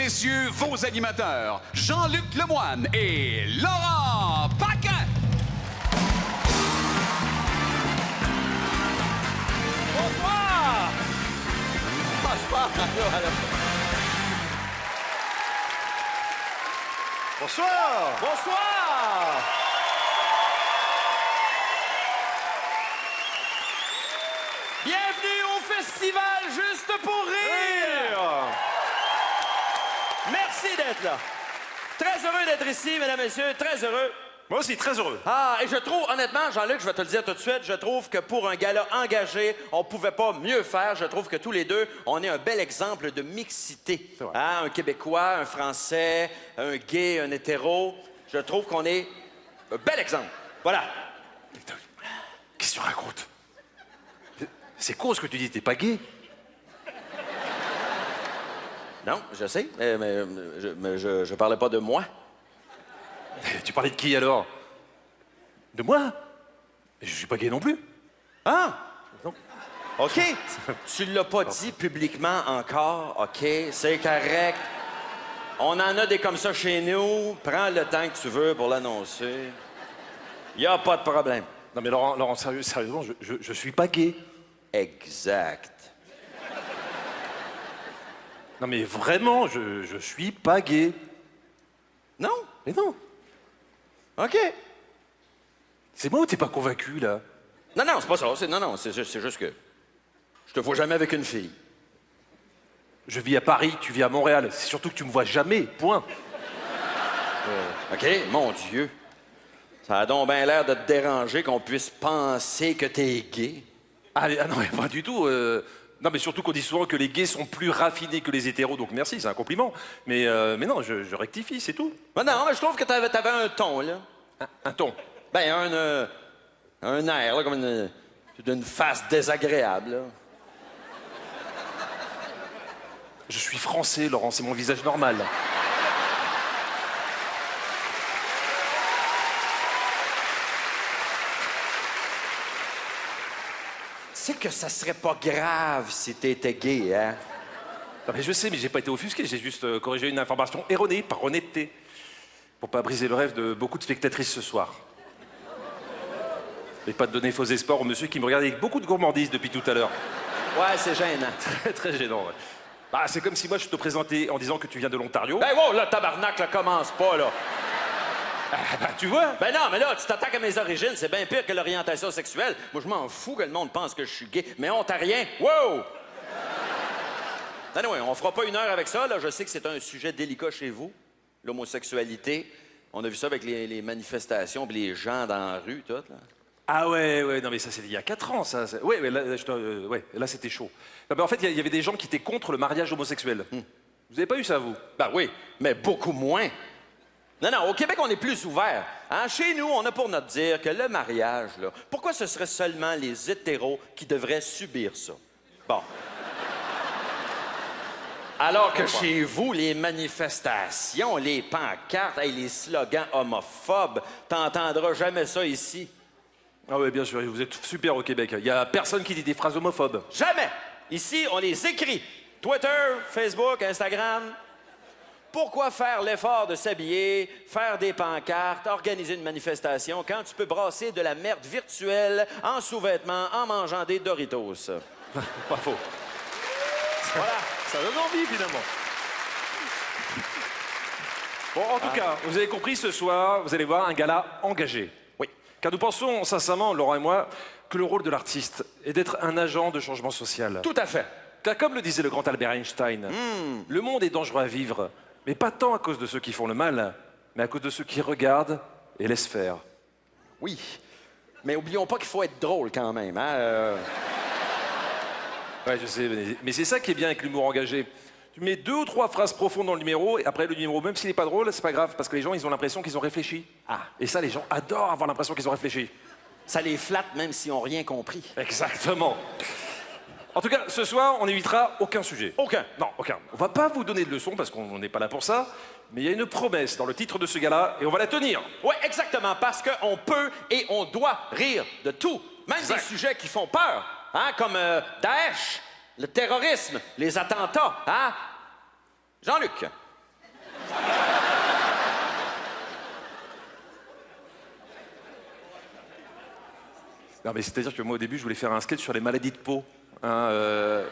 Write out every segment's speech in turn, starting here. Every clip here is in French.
messieurs, vos animateurs, Jean-Luc Lemoine et Laurent Paquin. Bonsoir! Bonsoir! Bonsoir! Bonsoir! Bienvenue au festival Juste pour rire! Merci d'être là. Très heureux d'être ici, mesdames et messieurs, très heureux. Moi aussi, très heureux. Ah, et je trouve, honnêtement, Jean-Luc, je vais te le dire tout de suite, je trouve que pour un gala engagé, on pouvait pas mieux faire. Je trouve que tous les deux, on est un bel exemple de mixité. C'est vrai. Hein, un Québécois, un Français, un gay, un hétéro. Je trouve qu'on est un bel exemple. Voilà. Qu'est-ce que tu racontes? C'est con ce que tu dis, t'es pas gay? Non, je sais, mais je parlais pas de moi. Tu parlais de qui alors? De moi? Mais je suis pas gay non plus. Ah! Non. OK. Tu l'as pas dit publiquement encore, OK? C'est correct. On en a des comme ça chez nous. Prends le temps que tu veux pour l'annoncer. Y a pas de problème. Non mais Laurent, sérieusement, je suis pas gay. Exact. Non mais vraiment, je suis pas gay. Non? Mais non. OK. C'est moi ou t'es pas convaincu, là? Non, non, c'est pas ça. Non, c'est juste que je te vois jamais avec une fille. Je vis à Paris, tu vis à Montréal. C'est surtout que tu me vois jamais, point. OK? Mon Dieu. Ça a donc bien l'air de te déranger qu'on puisse penser que t'es gay. Ah non, mais pas du tout. Non, mais surtout qu'on dit souvent que les gays sont plus raffinés que les hétéros, donc merci, c'est un compliment. Mais non, je rectifie, c'est tout. Non, mais je trouve que t'avais un ton, là. Un ton. Ben, un air, là, comme d'une face désagréable, là. Je suis français, Laurent, c'est mon visage normal. C'est que ça serait pas grave si t'étais gay, hein? Non, mais je sais, mais j'ai pas été offusqué, j'ai juste corrigé une information erronée par honnêteté. Pour pas briser le rêve de beaucoup de spectatrices ce soir. Et pas de donner faux espoirs au monsieur qui me regarde avec beaucoup de gourmandise depuis tout à l'heure. Ouais, c'est gênant. Très, très gênant, ouais. Bah, c'est comme si moi je te présentais en disant que tu viens de l'Ontario. Ben, wow, là, tabarnak, là, commence pas, là. Bah, tu vois? Ben non, mais là, tu t'attaques à mes origines, c'est bien pire que l'orientation sexuelle. Moi, je m'en fous que le monde pense que je suis gay, mais ontarien, wow! Non, ouais, on fera pas une heure avec ça, là. Je sais que c'est un sujet délicat chez vous, l'homosexualité. On a vu ça avec les manifestations pis les gens dans la rue, tout, là. Ah ouais, non mais ça c'était il y a 4 ans, ça. Ouais, mais là, là c'était chaud. Non, mais en fait, il y avait des gens qui étaient contre le mariage homosexuel. Vous avez pas eu ça, vous? Ben oui, mais beaucoup moins. Non, au Québec, on est plus ouvert. Hein? Chez nous, on a pour notre dire que le mariage, là, pourquoi ce serait seulement les hétéros qui devraient subir ça? Bon. Alors que chez vous, les manifestations, les pancartes, hey, les slogans homophobes, t'entendras jamais ça ici. Ah ouais, bien sûr, vous êtes super au Québec. Il y a personne qui dit des phrases homophobes. Jamais! Ici, on les écrit. Twitter, Facebook, Instagram. Pourquoi faire l'effort de s'habiller, faire des pancartes, organiser une manifestation quand tu peux brasser de la merde virtuelle en sous-vêtements en mangeant des Doritos? Pas faux. Voilà. Ça donne envie, finalement. Bon, en tout cas, vous avez compris, ce soir, vous allez voir un gala engagé. Oui. Car nous pensons sincèrement, Laurent et moi, que le rôle de l'artiste est d'être un agent de changement social. Tout à fait. Car comme le disait le grand Albert Einstein, le monde est dangereux à vivre, mais pas tant à cause de ceux qui font le mal, mais à cause de ceux qui regardent et laissent faire. Oui. Mais oublions pas qu'il faut être drôle quand même, hein? Ouais, je sais, mais c'est ça qui est bien avec l'humour engagé. Tu mets 2 ou 3 phrases profondes dans le numéro, et après le numéro, même s'il n'est pas drôle, c'est pas grave, parce que les gens, ils ont l'impression qu'ils ont réfléchi. Ah. Et ça, les gens adorent avoir l'impression qu'ils ont réfléchi. Ça les flatte même s'ils n'ont rien compris. Exactement. En tout cas, ce soir, on n'évitera aucun sujet. Aucun. Non, aucun. On va pas vous donner de leçons, parce qu'on n'est pas là pour ça, mais il y a une promesse dans le titre de ce gala, et on va la tenir. Oui, exactement, parce qu'on peut et on doit rire de tout, même Exact. des sujets qui font peur, hein, comme Daesh, le terrorisme, les attentats, hein? Jean-Luc, Non, mais c'est-à-dire que moi, au début, je voulais faire un sketch sur les maladies de peau. Hein,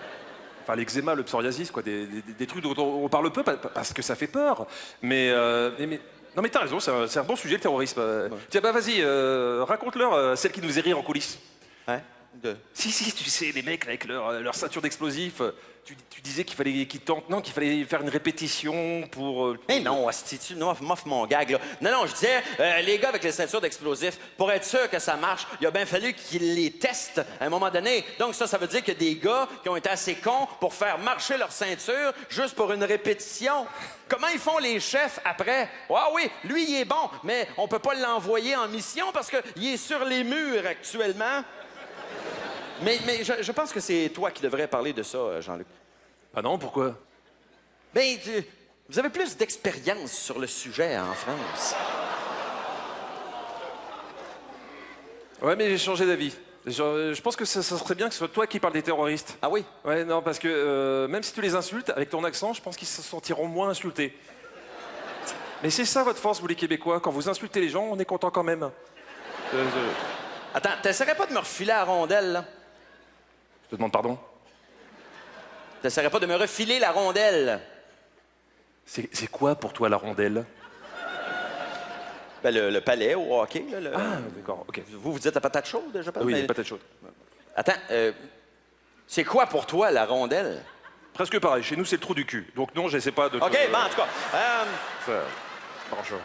enfin, l'eczéma, le psoriasis, quoi. Des trucs dont on parle peu parce que ça fait peur. Non, mais t'as raison, c'est un bon sujet, le terrorisme. Tiens, bah vas-y, raconte-leur celle qui nous faisait rire en coulisses. Hein? Si, tu sais, les mecs avec leur ceinture d'explosifs, tu disais qu'il fallait qu'ils tentent, non, qu'il fallait faire une répétition pour... Eh non, asti, tu m'offres mon gag, là. Non, je disais, les gars avec les ceintures d'explosifs, pour être sûr que ça marche, il a bien fallu qu'ils les testent à un moment donné. Donc ça veut dire qu'il y a des gars qui ont été assez cons pour faire marcher leur ceinture juste pour une répétition. Comment ils font les chefs après? Ah oui, lui, il est bon, mais on peut pas l'envoyer en mission parce qu'il est sur les murs actuellement. Mais je pense que c'est toi qui devrais parler de ça, Jean-Luc. Ah non, pourquoi? Ben, vous avez plus d'expérience sur le sujet en France. Ouais, mais j'ai changé d'avis. Je pense que ça serait bien que ce soit toi qui parle des terroristes. Ah oui? Ouais, non, parce que même si tu les insultes, avec ton accent, je pense qu'ils se sentiront moins insultés. Mais c'est ça votre force, vous les Québécois. Quand vous insultez les gens, on est content quand même. Attends, t'essaierais pas de me refiler la rondelle, là? Je te demande pardon. T'essaierais pas de me refiler la rondelle? C'est quoi pour toi la rondelle? Ben, le palais au hockey, là. Ah, d'accord, ok. Vous dites la patate chaude, je pense? Oui, mais- les patates chaudes. Attends, c'est quoi pour toi la rondelle? Presque pareil, chez nous c'est le trou du cul. Donc non, j'essaie pas de... OK, bon, en tout cas, Ça, franchement.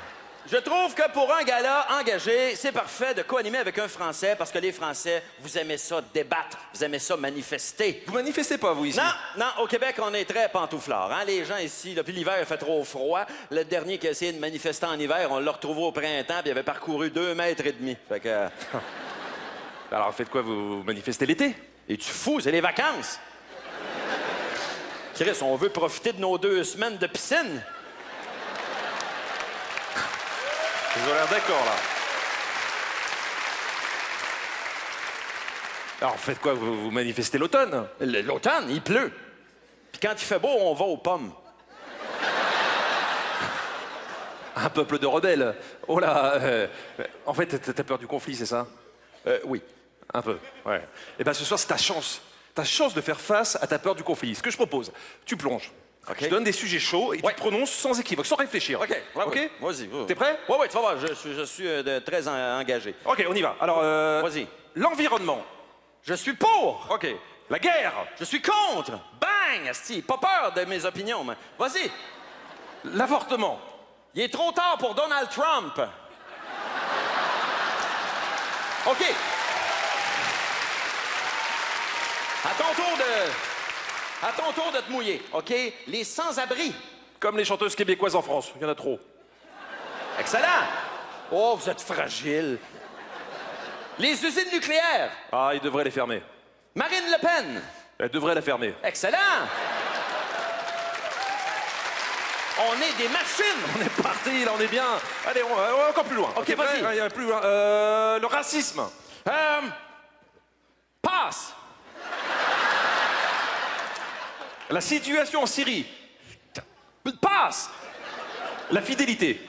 je trouve que pour un gala engagé, c'est parfait de co-animer avec un Français parce que les Français, vous aimez ça débattre, vous aimez ça manifester. Vous manifestez pas, vous, ici? Non, au Québec, on est très pantouflards. Hein? Les gens ici, là, puis l'hiver, il fait trop froid. Le dernier qui a essayé de manifester en hiver, on l'a retrouvé au printemps, puis il avait parcouru 2,5 mètres. Fait que... Alors faites quoi, vous manifestez l'été? Es-tu fou? C'est les vacances! Chris, on veut profiter de nos 2 semaines de piscine. Ils ont l'air d'accord, là. Alors faites quoi, vous manifestez l'automne? L'automne, il pleut. Puis quand il fait beau, on va aux pommes. Un peuple de rebelles. Oh là, en fait, t'as peur du conflit, c'est ça? Oui. Un peu, ouais. Eh ben ce soir, c'est ta chance. Ta chance de faire face à ta peur du conflit. Ce que je propose, tu plonges. OK. Je te donne des sujets chauds et Ouais. tu prononces sans équivoque, sans réfléchir. OK, ouais, OK? ouais. Vas-y. T'es prêt? Oui, tu vas voir, je suis très engagé. OK, on y va. Alors, Vas-y. l'environnement. Je suis pour! OK. La guerre. Je suis contre! Bang! Asti, pas peur de mes opinions, mais... Vas-y! L'avortement. Il est trop tard pour Donald Trump! OK. À ton tour de te mouiller, OK? Les sans-abri. Comme les chanteuses québécoises en France. Il y en a trop. Excellent! Oh, vous êtes fragile. Les usines nucléaires. Ah, ils devraient les fermer. Marine Le Pen. Elle devrait la fermer. Excellent! On est des machines! On est parti, là, on est bien. Allez, on va encore plus loin. OK, T'es prêt? vas-y. Allez, plus loin. Le racisme. Passe! La situation en Syrie. Passe! La fidélité.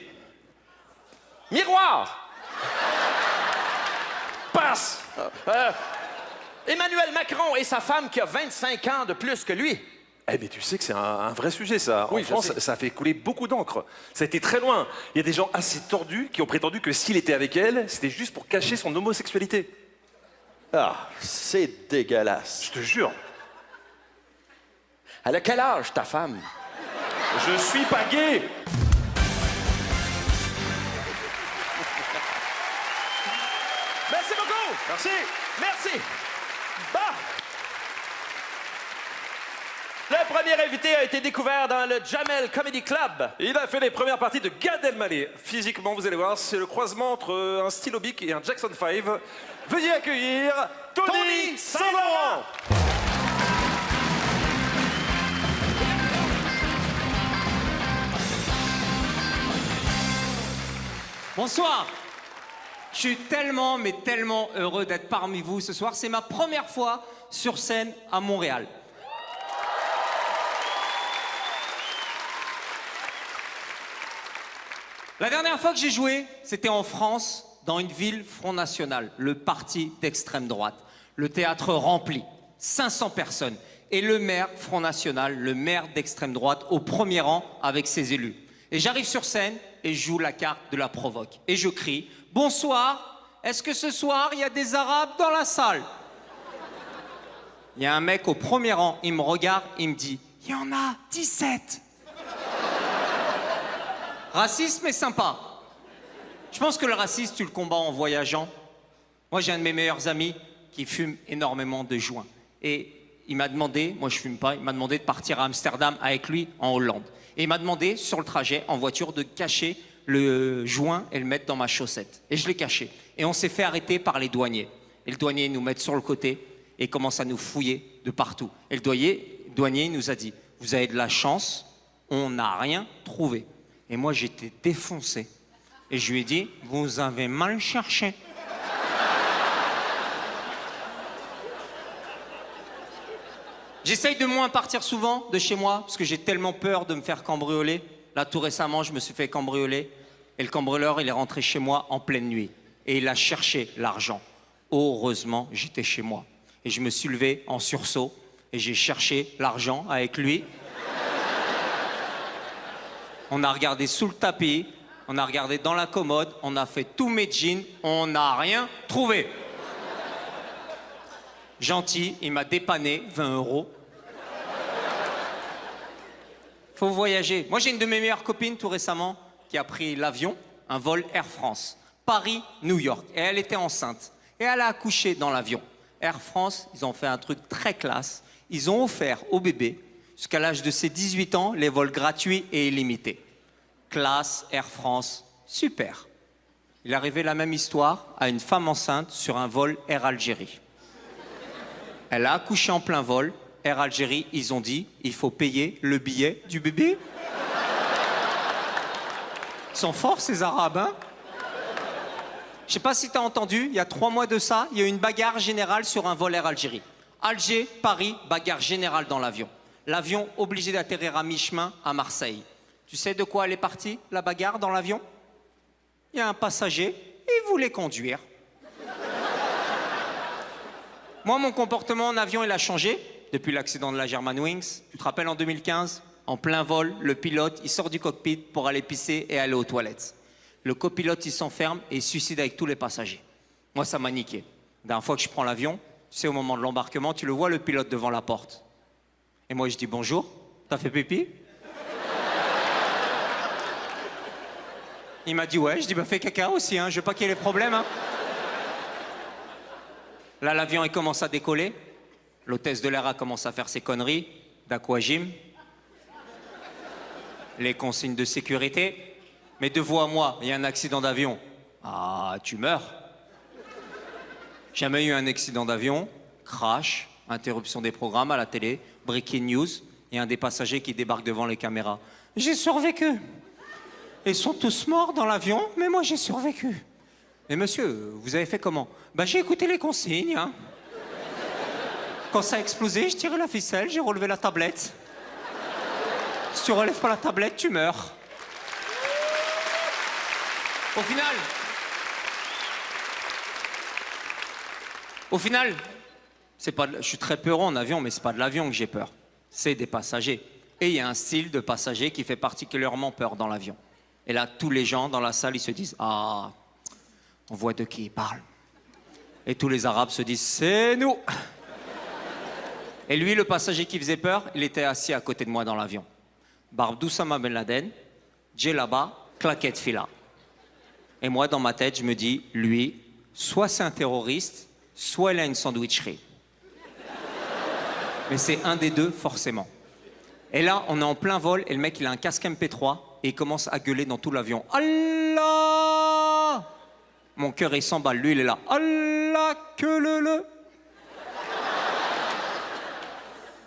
Miroir! Passe. Emmanuel Macron et sa femme qui a 25 ans de plus que lui. Eh, mais tu sais que c'est un vrai sujet, ça. Oui, En je France, sais. ça a fait couler beaucoup d'encre. Ça a été très loin. Il y a des gens assez tordus qui ont prétendu que s'il était avec elle, c'était juste pour cacher son homosexualité. Ah, c'est dégueulasse. Je te jure. Elle a quel âge, ta femme? Je suis pas gay. Merci beaucoup! Merci. Merci! Bon! Le premier invité a été découvert dans le Jamel Comedy Club. Il a fait les premières parties de Gad Elmaleh. Physiquement, vous allez voir, c'est le croisement entre un stylo bic et un Jackson 5. Veuillez accueillir Tony Saint-Laurent. Bonsoir. Je suis tellement, mais tellement heureux d'être parmi vous ce soir. C'est ma première fois sur scène à Montréal. La dernière fois que j'ai joué, c'était en France, dans une ville Front National, le parti d'extrême droite. Le théâtre rempli, 500 personnes. Et le maire Front National, le maire d'extrême droite, au premier rang avec ses élus. Et j'arrive sur scène et je joue la carte de la provoque. Et je crie « Bonsoir, est-ce que ce soir, il y a des Arabes dans la salle ?» Il y a un mec au premier rang, il me regarde, il me dit « Il y en a 17 !» Racisme est sympa. Je pense que le racisme, tu le combats en voyageant. Moi, j'ai un de mes meilleurs amis qui fume énormément de joints. Et il m'a demandé, moi je fume pas, il m'a demandé de partir à Amsterdam avec lui en Hollande. Et il m'a demandé, sur le trajet, en voiture, de cacher le joint et le mettre dans ma chaussette. Et je l'ai caché. Et on s'est fait arrêter par les douaniers. Et le douanier nous met sur le côté et commence à nous fouiller de partout. Et le douanier nous a dit, vous avez de la chance, on n'a rien trouvé. Et moi j'étais défoncé. Et je lui ai dit, vous avez mal cherché. J'essaye de moins partir souvent de chez moi parce que j'ai tellement peur de me faire cambrioler. Là, tout récemment, je me suis fait cambrioler et le cambrioleur, il est rentré chez moi en pleine nuit et il a cherché l'argent. Heureusement, j'étais chez moi et je me suis levé en sursaut et j'ai cherché l'argent avec lui. On a regardé sous le tapis, on a regardé dans la commode, on a fait tous mes jeans, on n'a rien trouvé. Gentil, il m'a dépanné 20 €. Faut voyager. Moi, j'ai une de mes meilleures copines tout récemment qui a pris l'avion, un vol Air France, Paris-New York. Et elle était enceinte. Et elle a accouché dans l'avion. Air France, ils ont fait un truc très classe. Ils ont offert au bébé, jusqu'à l'âge de ses 18 ans, les vols gratuits et illimités. Classe, Air France, super. Il est arrivé la même histoire à une femme enceinte sur un vol Air Algérie. Elle a accouché en plein vol. Air Algérie, ils ont dit, il faut payer le billet du bébé. Ils sont forts, ces Arabes, hein? Je sais pas si t'as entendu, il y a 3 mois de ça, il y a eu une bagarre générale sur un vol Air Algérie. Alger, Paris, bagarre générale dans l'avion. L'avion obligé d'atterrir à mi-chemin à Marseille. Tu sais de quoi elle est partie, la bagarre dans l'avion? Il y a un passager, il voulait conduire. Moi, mon comportement en avion, il a changé depuis l'accident de la Germanwings. Tu te rappelles, en 2015, en plein vol, le pilote, il sort du cockpit pour aller pisser et aller aux toilettes. Le copilote, il s'enferme et il se suicide avec tous les passagers. Moi, ça m'a niqué. La dernière fois que je prends l'avion, tu sais, au moment de l'embarquement, tu le vois, le pilote devant la porte. Et moi, je dis bonjour, t'as fait pipi? Il m'a dit ouais, je dis bah fais caca aussi, hein, je veux pas qu'il y ait les problèmes. Hein. Là, l'avion, il commence à décoller. L'hôtesse de l'air a commencé à faire ses conneries d'aquagym. Les consignes de sécurité. Mais de vous à moi, il y a un accident d'avion. Ah, tu meurs. Jamais eu un accident d'avion, crash, interruption des programmes à la télé, breaking news, et un des passagers qui débarque devant les caméras. J'ai survécu. Ils sont tous morts dans l'avion, mais moi j'ai survécu. Mais monsieur, vous avez fait comment? Bah j'ai écouté les consignes. Hein. Quand ça a explosé, je tirais la ficelle, j'ai relevé la tablette. Si tu relèves pas la tablette, tu meurs. Au final, c'est pas, je suis très peureux en avion, mais c'est pas de l'avion que j'ai peur. C'est des passagers. Et il y a un style de passager qui fait particulièrement peur dans l'avion. Et là, tous les gens dans la salle, ils se disent « Ah, on voit de qui il parle. » Et tous les Arabes se disent « C'est nous !» Et lui, le passager qui faisait peur, il était assis à côté de moi dans l'avion. Barbe d'Oussama Ben Laden, djellaba, claquette fila. Et moi, dans ma tête, je me dis, lui, soit c'est un terroriste, soit il a une sandwicherie. Mais c'est un des deux, forcément. Et là, on est en plein vol, et le mec, il a un casque MP3, et il commence à gueuler dans tout l'avion. « Allah !» Mon cœur, il s'emballe. Lui, il est là. « Allah que le !»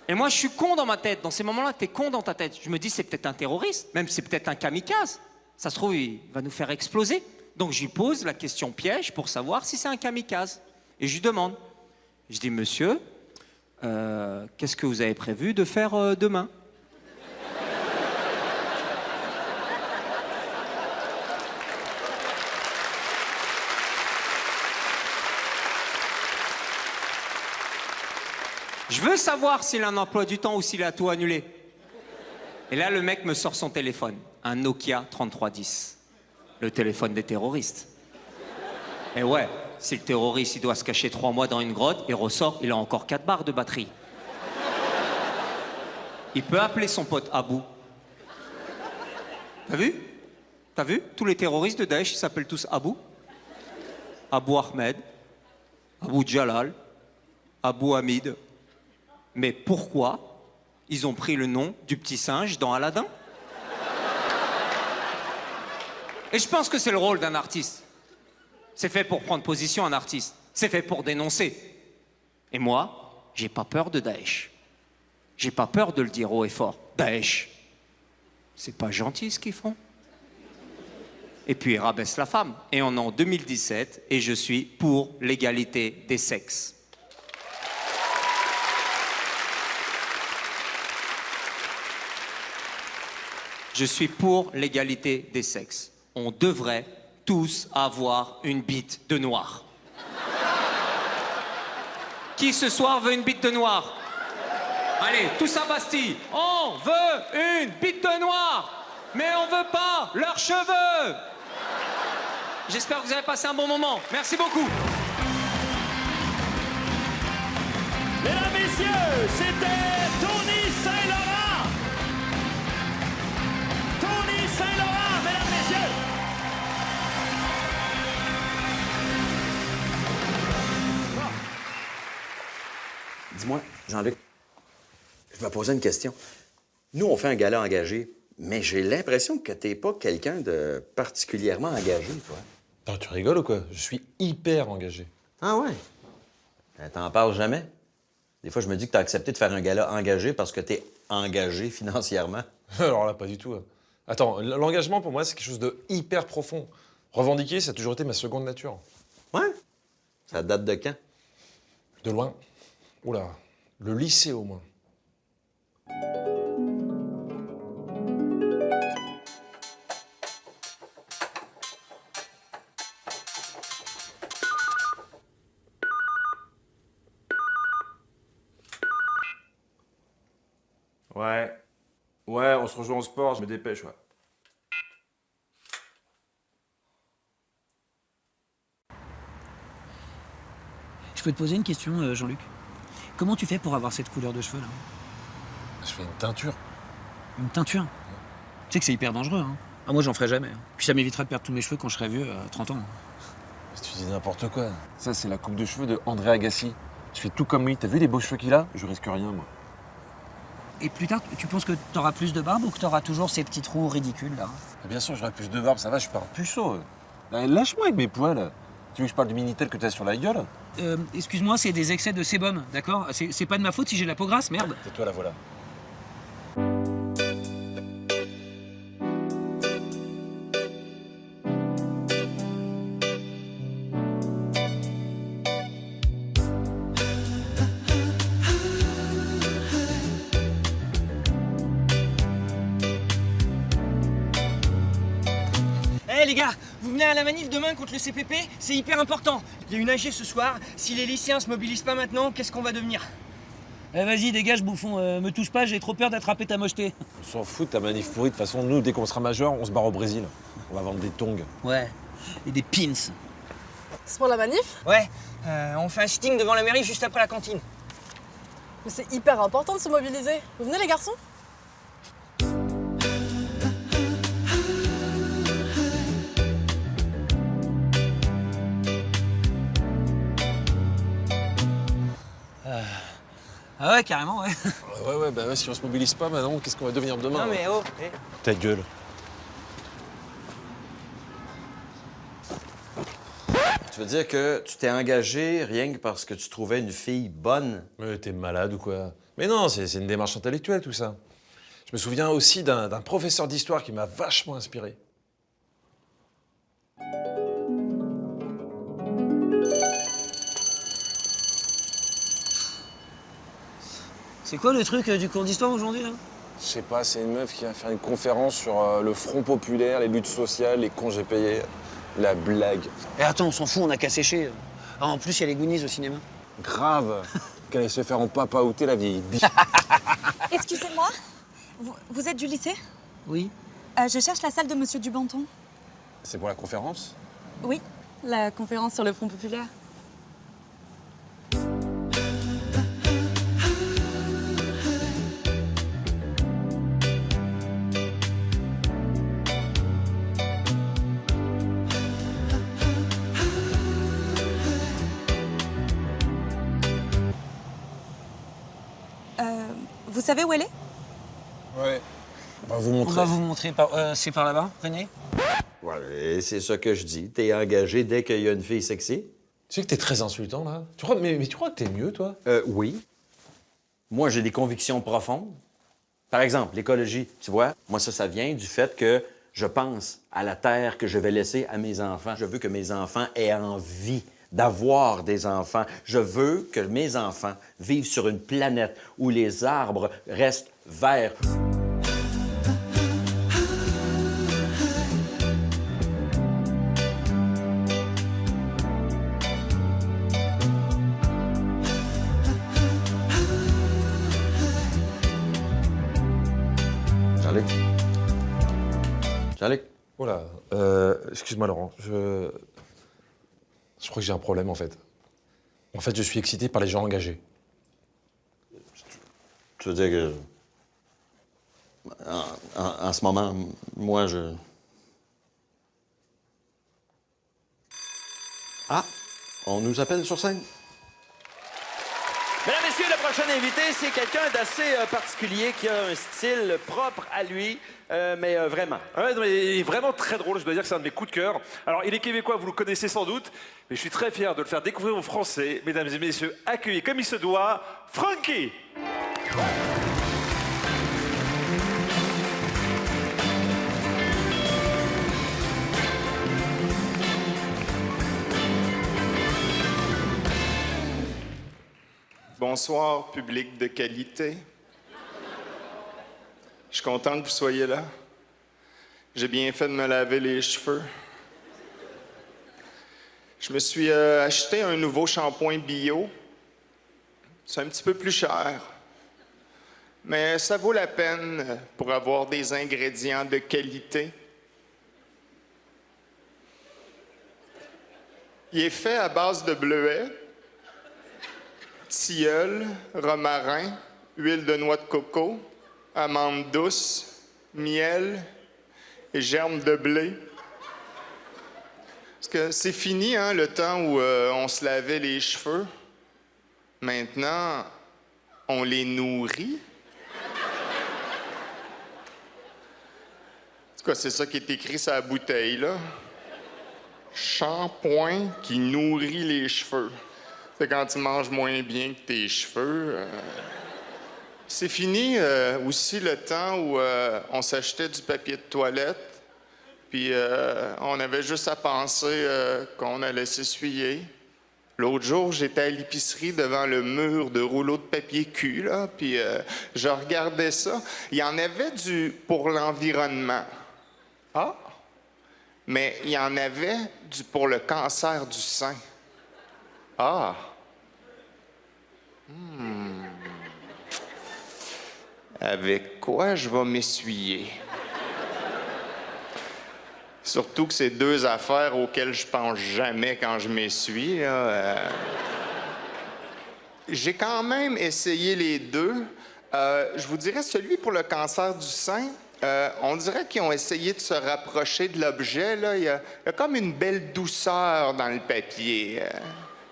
Et moi, je suis con dans ma tête. Dans ces moments-là, t'es con dans ta tête. Je me dis, c'est peut-être un terroriste, même c'est peut-être un kamikaze. Ça se trouve, il va nous faire exploser. Donc, je lui pose la question piège pour savoir si c'est un kamikaze. Et je lui demande. Je dis, monsieur, qu'est-ce que vous avez prévu de faire demain? Je veux savoir s'il a un emploi du temps ou s'il a tout annulé. Et là, le mec me sort son téléphone. Un Nokia 3310. Le téléphone des terroristes. Et ouais, si le terroriste, il doit se cacher 3 mois dans une grotte, il ressort, il a encore 4 barres de batterie. Il peut appeler son pote Abou. T'as vu? T'as vu? Tous les terroristes de Daesh, ils s'appellent tous Abou. Abou Ahmed, Abou Jalal, Abou Hamid. Mais pourquoi ils ont pris le nom du petit singe dans Aladdin? Et je pense que c'est le rôle d'un artiste. C'est fait pour prendre position, un artiste. C'est fait pour dénoncer. Et moi, j'ai pas peur de Daesh. J'ai pas peur de le dire haut et fort. Daesh, c'est pas gentil ce qu'ils font. Et puis ils rabaissent la femme. Et on est en 2017 et je suis pour l'égalité des sexes. Je suis pour l'égalité des sexes. On devrait tous avoir une bite de noir. Qui ce soir veut une bite de noir? Allez, tous à Bastille. On veut une bite de noir, mais on veut pas leurs cheveux. J'espère que vous avez passé un bon moment. Merci beaucoup. Mesdames, messieurs, c'était Tony Saint-Laurent. Tony Saint-Laurent, mesdames, messieurs. Dis-moi, Jean-Luc, je me posais une question. Nous, on fait un gala engagé, mais j'ai l'impression que t'es pas quelqu'un de particulièrement engagé, toi. Attends, tu rigoles ou quoi? Je suis hyper engagé. Ah ouais? T'en parles jamais? Des fois, je me dis que t'as accepté de faire un gala engagé parce que t'es engagé financièrement. Alors là, pas du tout. Attends, l'engagement, pour moi, c'est quelque chose de hyper profond. Revendiquer, ça a toujours été ma seconde nature. Ouais? Ça date de quand? De loin. Oula, le lycée au moins. Ouais, on se rejoint au sport, je me dépêche, ouais. Je peux te poser une question, Jean-Luc? Comment tu fais pour avoir cette couleur de cheveux, là? Je fais une teinture. Une teinture? Tu sais que c'est hyper dangereux, hein? Ah, moi, j'en ferai jamais. Puis ça m'évitera de perdre tous mes cheveux quand je serai vieux, à 30 ans. Tu dis n'importe quoi. Ça, c'est la coupe de cheveux de André Agassi. Je fais tout comme lui. T'as vu les beaux cheveux qu'il a? Je risque rien, moi. Et plus tard, tu penses que t'auras plus de barbe ou que t'auras toujours ces petits trous ridicules, là? Bien sûr, j'aurai plus de barbe, ça va, je suis pas un puceau. Lâche-moi avec mes poils. Tu veux que je parle du Minitel que t'as sur la gueule? Excuse-moi, c'est des excès de sébum, d'accord? C'est pas de ma faute si j'ai la peau grasse, merde. C'est toi, la voilà. Eh les gars, vous venez à la manif demain contre le CPP, c'est hyper important. Il y a une AG ce soir, si les lycéens se mobilisent pas maintenant, qu'est-ce qu'on va devenir? Eh, vas-y, dégage, bouffon, me touche pas, j'ai trop peur d'attraper ta mocheté. On s'en fout de ta manif pourrie. De toute façon, nous, dès qu'on sera majeur, on se barre au Brésil. On va vendre des tongs. Ouais, et des pins. C'est pour la manif? Ouais, on fait un sitting devant la mairie juste après la cantine. Mais c'est hyper important de se mobiliser. Vous venez les garçons? Ah ouais, carrément, ouais. Ouais, si on se mobilise pas maintenant, qu'est-ce qu'on va devenir demain? Non mais oh, Ta gueule. Tu veux dire que tu t'es engagé rien que parce que tu trouvais une fille bonne? Mais t'es malade ou quoi? Mais non, c'est une démarche intellectuelle, tout ça. Je me souviens aussi d'un professeur d'histoire qui m'a vachement inspiré. C'est quoi le truc du cours d'histoire aujourd'hui, là? Je sais pas, c'est une meuf qui va faire une conférence sur le Front populaire, les luttes sociales, les congés payés. La blague. Eh attends, on s'en fout, on a qu'à sécher. Ah, en plus, il y a les Goonies au cinéma. Grave. qu'elle allait se faire en papa-outer la vieille biche. Excusez-moi, vous êtes du lycée? Oui. Je cherche la salle de Monsieur Dubanton. C'est pour la conférence? Oui, la conférence sur le Front populaire. Vous savez où elle est? Ouais. On va vous On montrer. va vous montrer. C'est par là-bas, venez. Voilà, et c'est ça que je dis. T'es engagé dès qu'il y a une fille sexy? Tu sais que t'es très insultant, là. Mais tu crois que t'es mieux, toi? Oui. Moi, j'ai des convictions profondes. Par exemple, l'écologie, tu vois, moi, ça vient du fait que je pense à la terre que je vais laisser à mes enfants. Je veux que mes enfants aient envie d'avoir des enfants. Je veux que mes enfants vivent sur une planète où les arbres restent verts. Jean-Luc? Jean-Luc? Oh là, excuse-moi, Laurent. Je crois que j'ai un problème, en fait. En fait, je suis excité par les gens engagés. Tu veux dire que... En ce moment, moi, je... Ah! On nous appelle sur scène? Mesdames, Messieurs, le prochain invité, c'est quelqu'un d'assez particulier qui a un style propre à lui, mais vraiment. Ouais, non, mais il est vraiment très drôle, je dois dire que c'est un de mes coups de cœur. Alors, il est québécois, vous le connaissez sans doute, mais je suis très fier de le faire découvrir aux Français. Mesdames et messieurs, accueillez comme il se doit, Frankie! Bonsoir, public de qualité. Je suis content que vous soyez là. J'ai bien fait de me laver les cheveux. Je me suis acheté un nouveau shampoing bio. C'est un petit peu plus cher. Mais ça vaut la peine pour avoir des ingrédients de qualité. Il est fait à base de bleuets, tilleul, romarin, huile de noix de coco, amandes douces, miel et germes de blé. Parce que c'est fini, hein, le temps où on se lavait les cheveux. Maintenant, on les nourrit. En tout cas, c'est ça qui est écrit sur la bouteille, là. Shampoing qui nourrit les cheveux. C'est quand tu manges moins bien que tes cheveux. C'est fini aussi le temps où on s'achetait du papier de toilette, puis on avait juste à penser qu'on allait s'essuyer. L'autre jour, j'étais à l'épicerie devant le mur de rouleaux de papier cul, là, puis je regardais ça. Il y en avait du pour l'environnement. Ah! Mais il y en avait du pour le cancer du sein. Ah! Avec quoi je vais m'essuyer? Surtout que c'est deux affaires auxquelles je pense jamais quand je m'essuie, là. J'ai quand même essayé les deux. Je vous dirais, celui pour le cancer du sein, on dirait qu'ils ont essayé de se rapprocher de l'objet, là. Il y a comme une belle douceur dans le papier.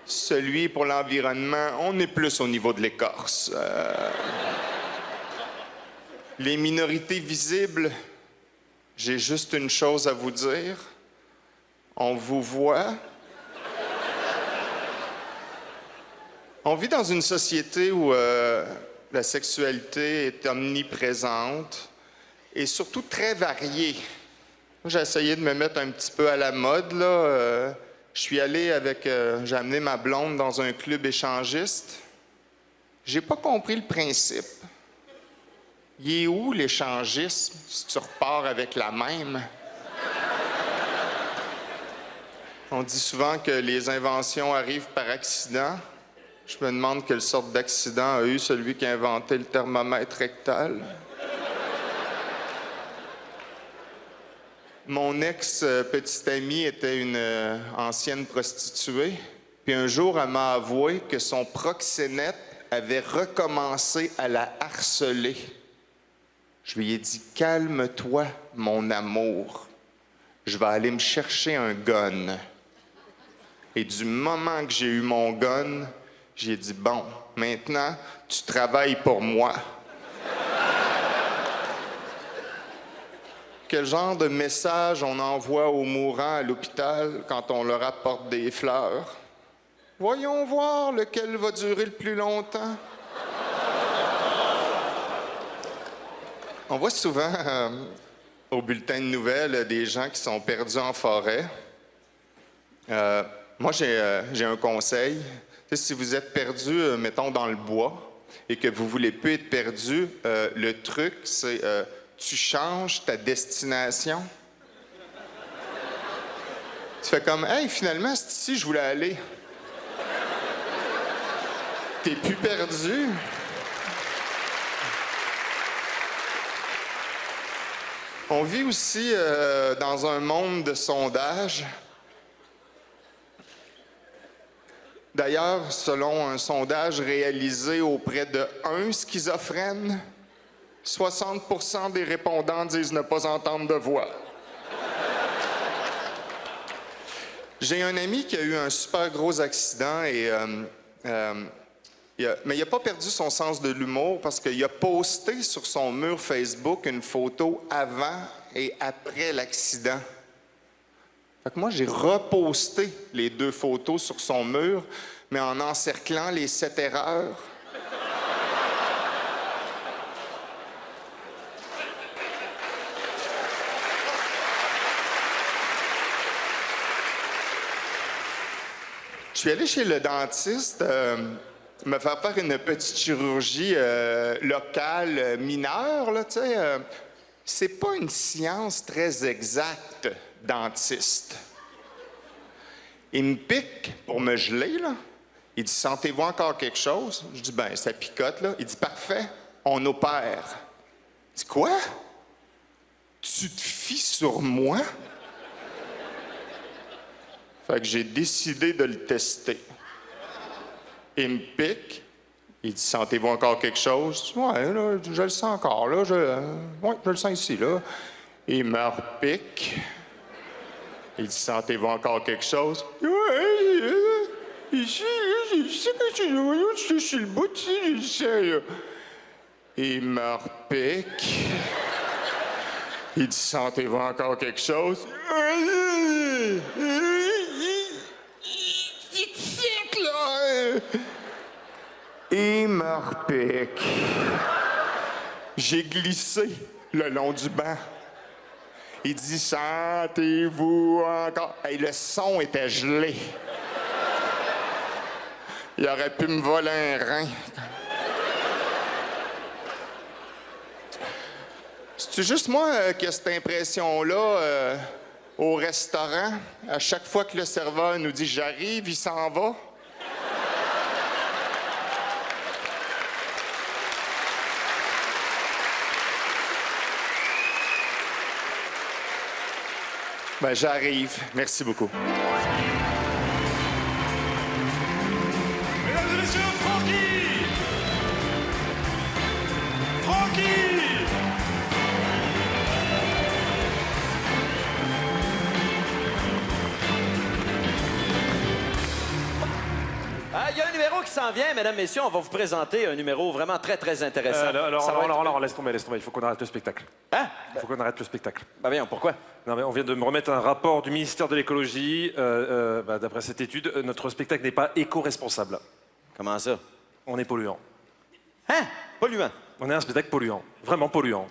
Celui pour l'environnement, on est plus au niveau de l'écorce. Les minorités visibles, j'ai juste une chose à vous dire. On vous voit. On vit dans une société où la sexualité est omniprésente et surtout très variée. Moi, j'ai essayé de me mettre un petit peu à la mode, là. Je suis allé avec... j'ai amené ma blonde dans un club échangiste. J'ai pas compris le principe. Il est où l'échangisme si tu repars avec la même? On dit souvent que les inventions arrivent par accident. Je me demande quelle sorte d'accident a eu celui qui a inventé le thermomètre rectal. Mon ex-petite amie était une ancienne prostituée. Puis un jour, elle m'a avoué que son proxénète avait recommencé à la harceler. Je lui ai dit « Calme-toi, mon amour. Je vais aller me chercher un gun. » Et du moment que j'ai eu mon gun, j'ai dit « Bon, maintenant, tu travailles pour moi. » Quel genre de message on envoie aux mourants à l'hôpital quand on leur apporte des fleurs? Voyons voir lequel va durer le plus longtemps. On voit souvent au bulletin de nouvelles des gens qui sont perdus en forêt. Moi, j'ai un conseil. Tu sais, si vous êtes perdu, mettons, dans le bois, et que vous voulez plus être perdu, le truc, c'est tu changes ta destination. Tu fais comme, hey, finalement, c'est ici je voulais aller. T'es plus perdu. On vit aussi dans un monde de sondages. D'ailleurs, selon un sondage réalisé auprès de 1 schizophrène, 60% des répondants disent ne pas entendre de voix. J'ai un ami qui a eu un super gros accident et mais il n'a pas perdu son sens de l'humour parce qu'il a posté sur son mur Facebook une photo avant et après l'accident. Fait que moi, j'ai reposté les 2 photos sur son mur, mais en encerclant les 7 erreurs. Je suis allé chez le dentiste me faire une petite chirurgie locale mineure, là, tu sais. C'est pas une science très exacte, dentiste. Il me pique pour me geler, là. Il dit « Sentez-vous encore quelque chose? » Je dis « Ben, ça picote, là. » Il dit « Parfait, on opère. » Je dis « Quoi? Tu te fies sur moi? » Fait que j'ai décidé de le tester. Il me pique. Il dit « Sentez-vous encore quelque chose? » Je dis « Ouais, là, je le sens encore, là. Ouais, je le sens ici, là. » Il me repique. Il dit « Sentez-vous encore quelque chose? » « Ouais, ici, je sais que je suis le bout de ici, là. » Il me repique. Il dit « Sentez-vous encore quelque chose? » Il me repique. J'ai glissé le long du banc. Il dit « Sentez-vous encore... » Hey, le son était gelé. Il aurait pu me voler un rein. C'est-tu juste moi qui a cette impression-là au restaurant? À chaque fois que le serveur nous dit « J'arrive », il s'en va? Ben, j'arrive. Merci beaucoup. Mesdames et messieurs, Francky! Francky! Il y a un numéro qui s'en vient, mesdames, messieurs. On va vous présenter un numéro vraiment très, très intéressant. Alors, laisse tomber. Il faut qu'on arrête le spectacle. Hein? Il faut qu'on arrête le spectacle. Ben voyons, pourquoi? Non, mais on vient de me remettre un rapport du ministère de l'écologie. D'après cette étude, notre spectacle n'est pas éco-responsable. Comment ça? On est polluant. Hein? Polluant? On est un spectacle polluant. Vraiment polluant.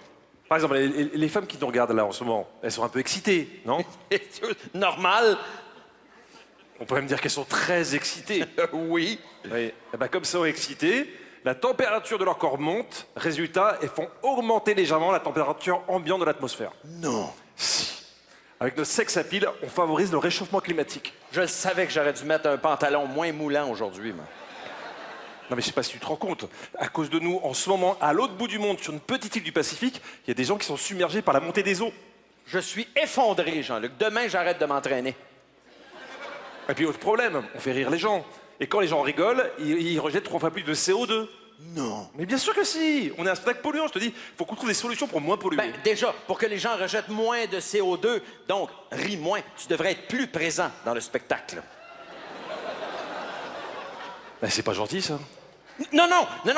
Par exemple, les femmes qui nous regardent là en ce moment, elles sont un peu excitées, non? Normal. On pourrait me dire qu'elles sont très excitées. Oui. Oui. Eh ben, comme elles sont excitées, la température de leur corps monte. Résultat, elles font augmenter légèrement la température ambiante de l'atmosphère. Non. Si. Avec notre sex appeal, on favorise le réchauffement climatique. Je le savais que j'aurais dû mettre un pantalon moins moulant aujourd'hui, moi. Non mais je sais pas si tu te rends compte, à cause de nous, en ce moment, à l'autre bout du monde, sur une petite île du Pacifique, il y a des gens qui sont submergés par la montée des eaux. Je suis effondré, Jean-Luc. Demain, j'arrête de m'entraîner. Et puis autre problème, on fait rire les gens. Et quand les gens rigolent, ils rejettent 3 fois plus de CO2. Non. Mais bien sûr que si. On est un spectacle polluant, je te dis. Faut qu'on trouve des solutions pour moins polluer. Ben, déjà, pour que les gens rejettent moins de CO2, donc ris moins, tu devrais être plus présent dans le spectacle. Ben, c'est pas gentil, ça. Non,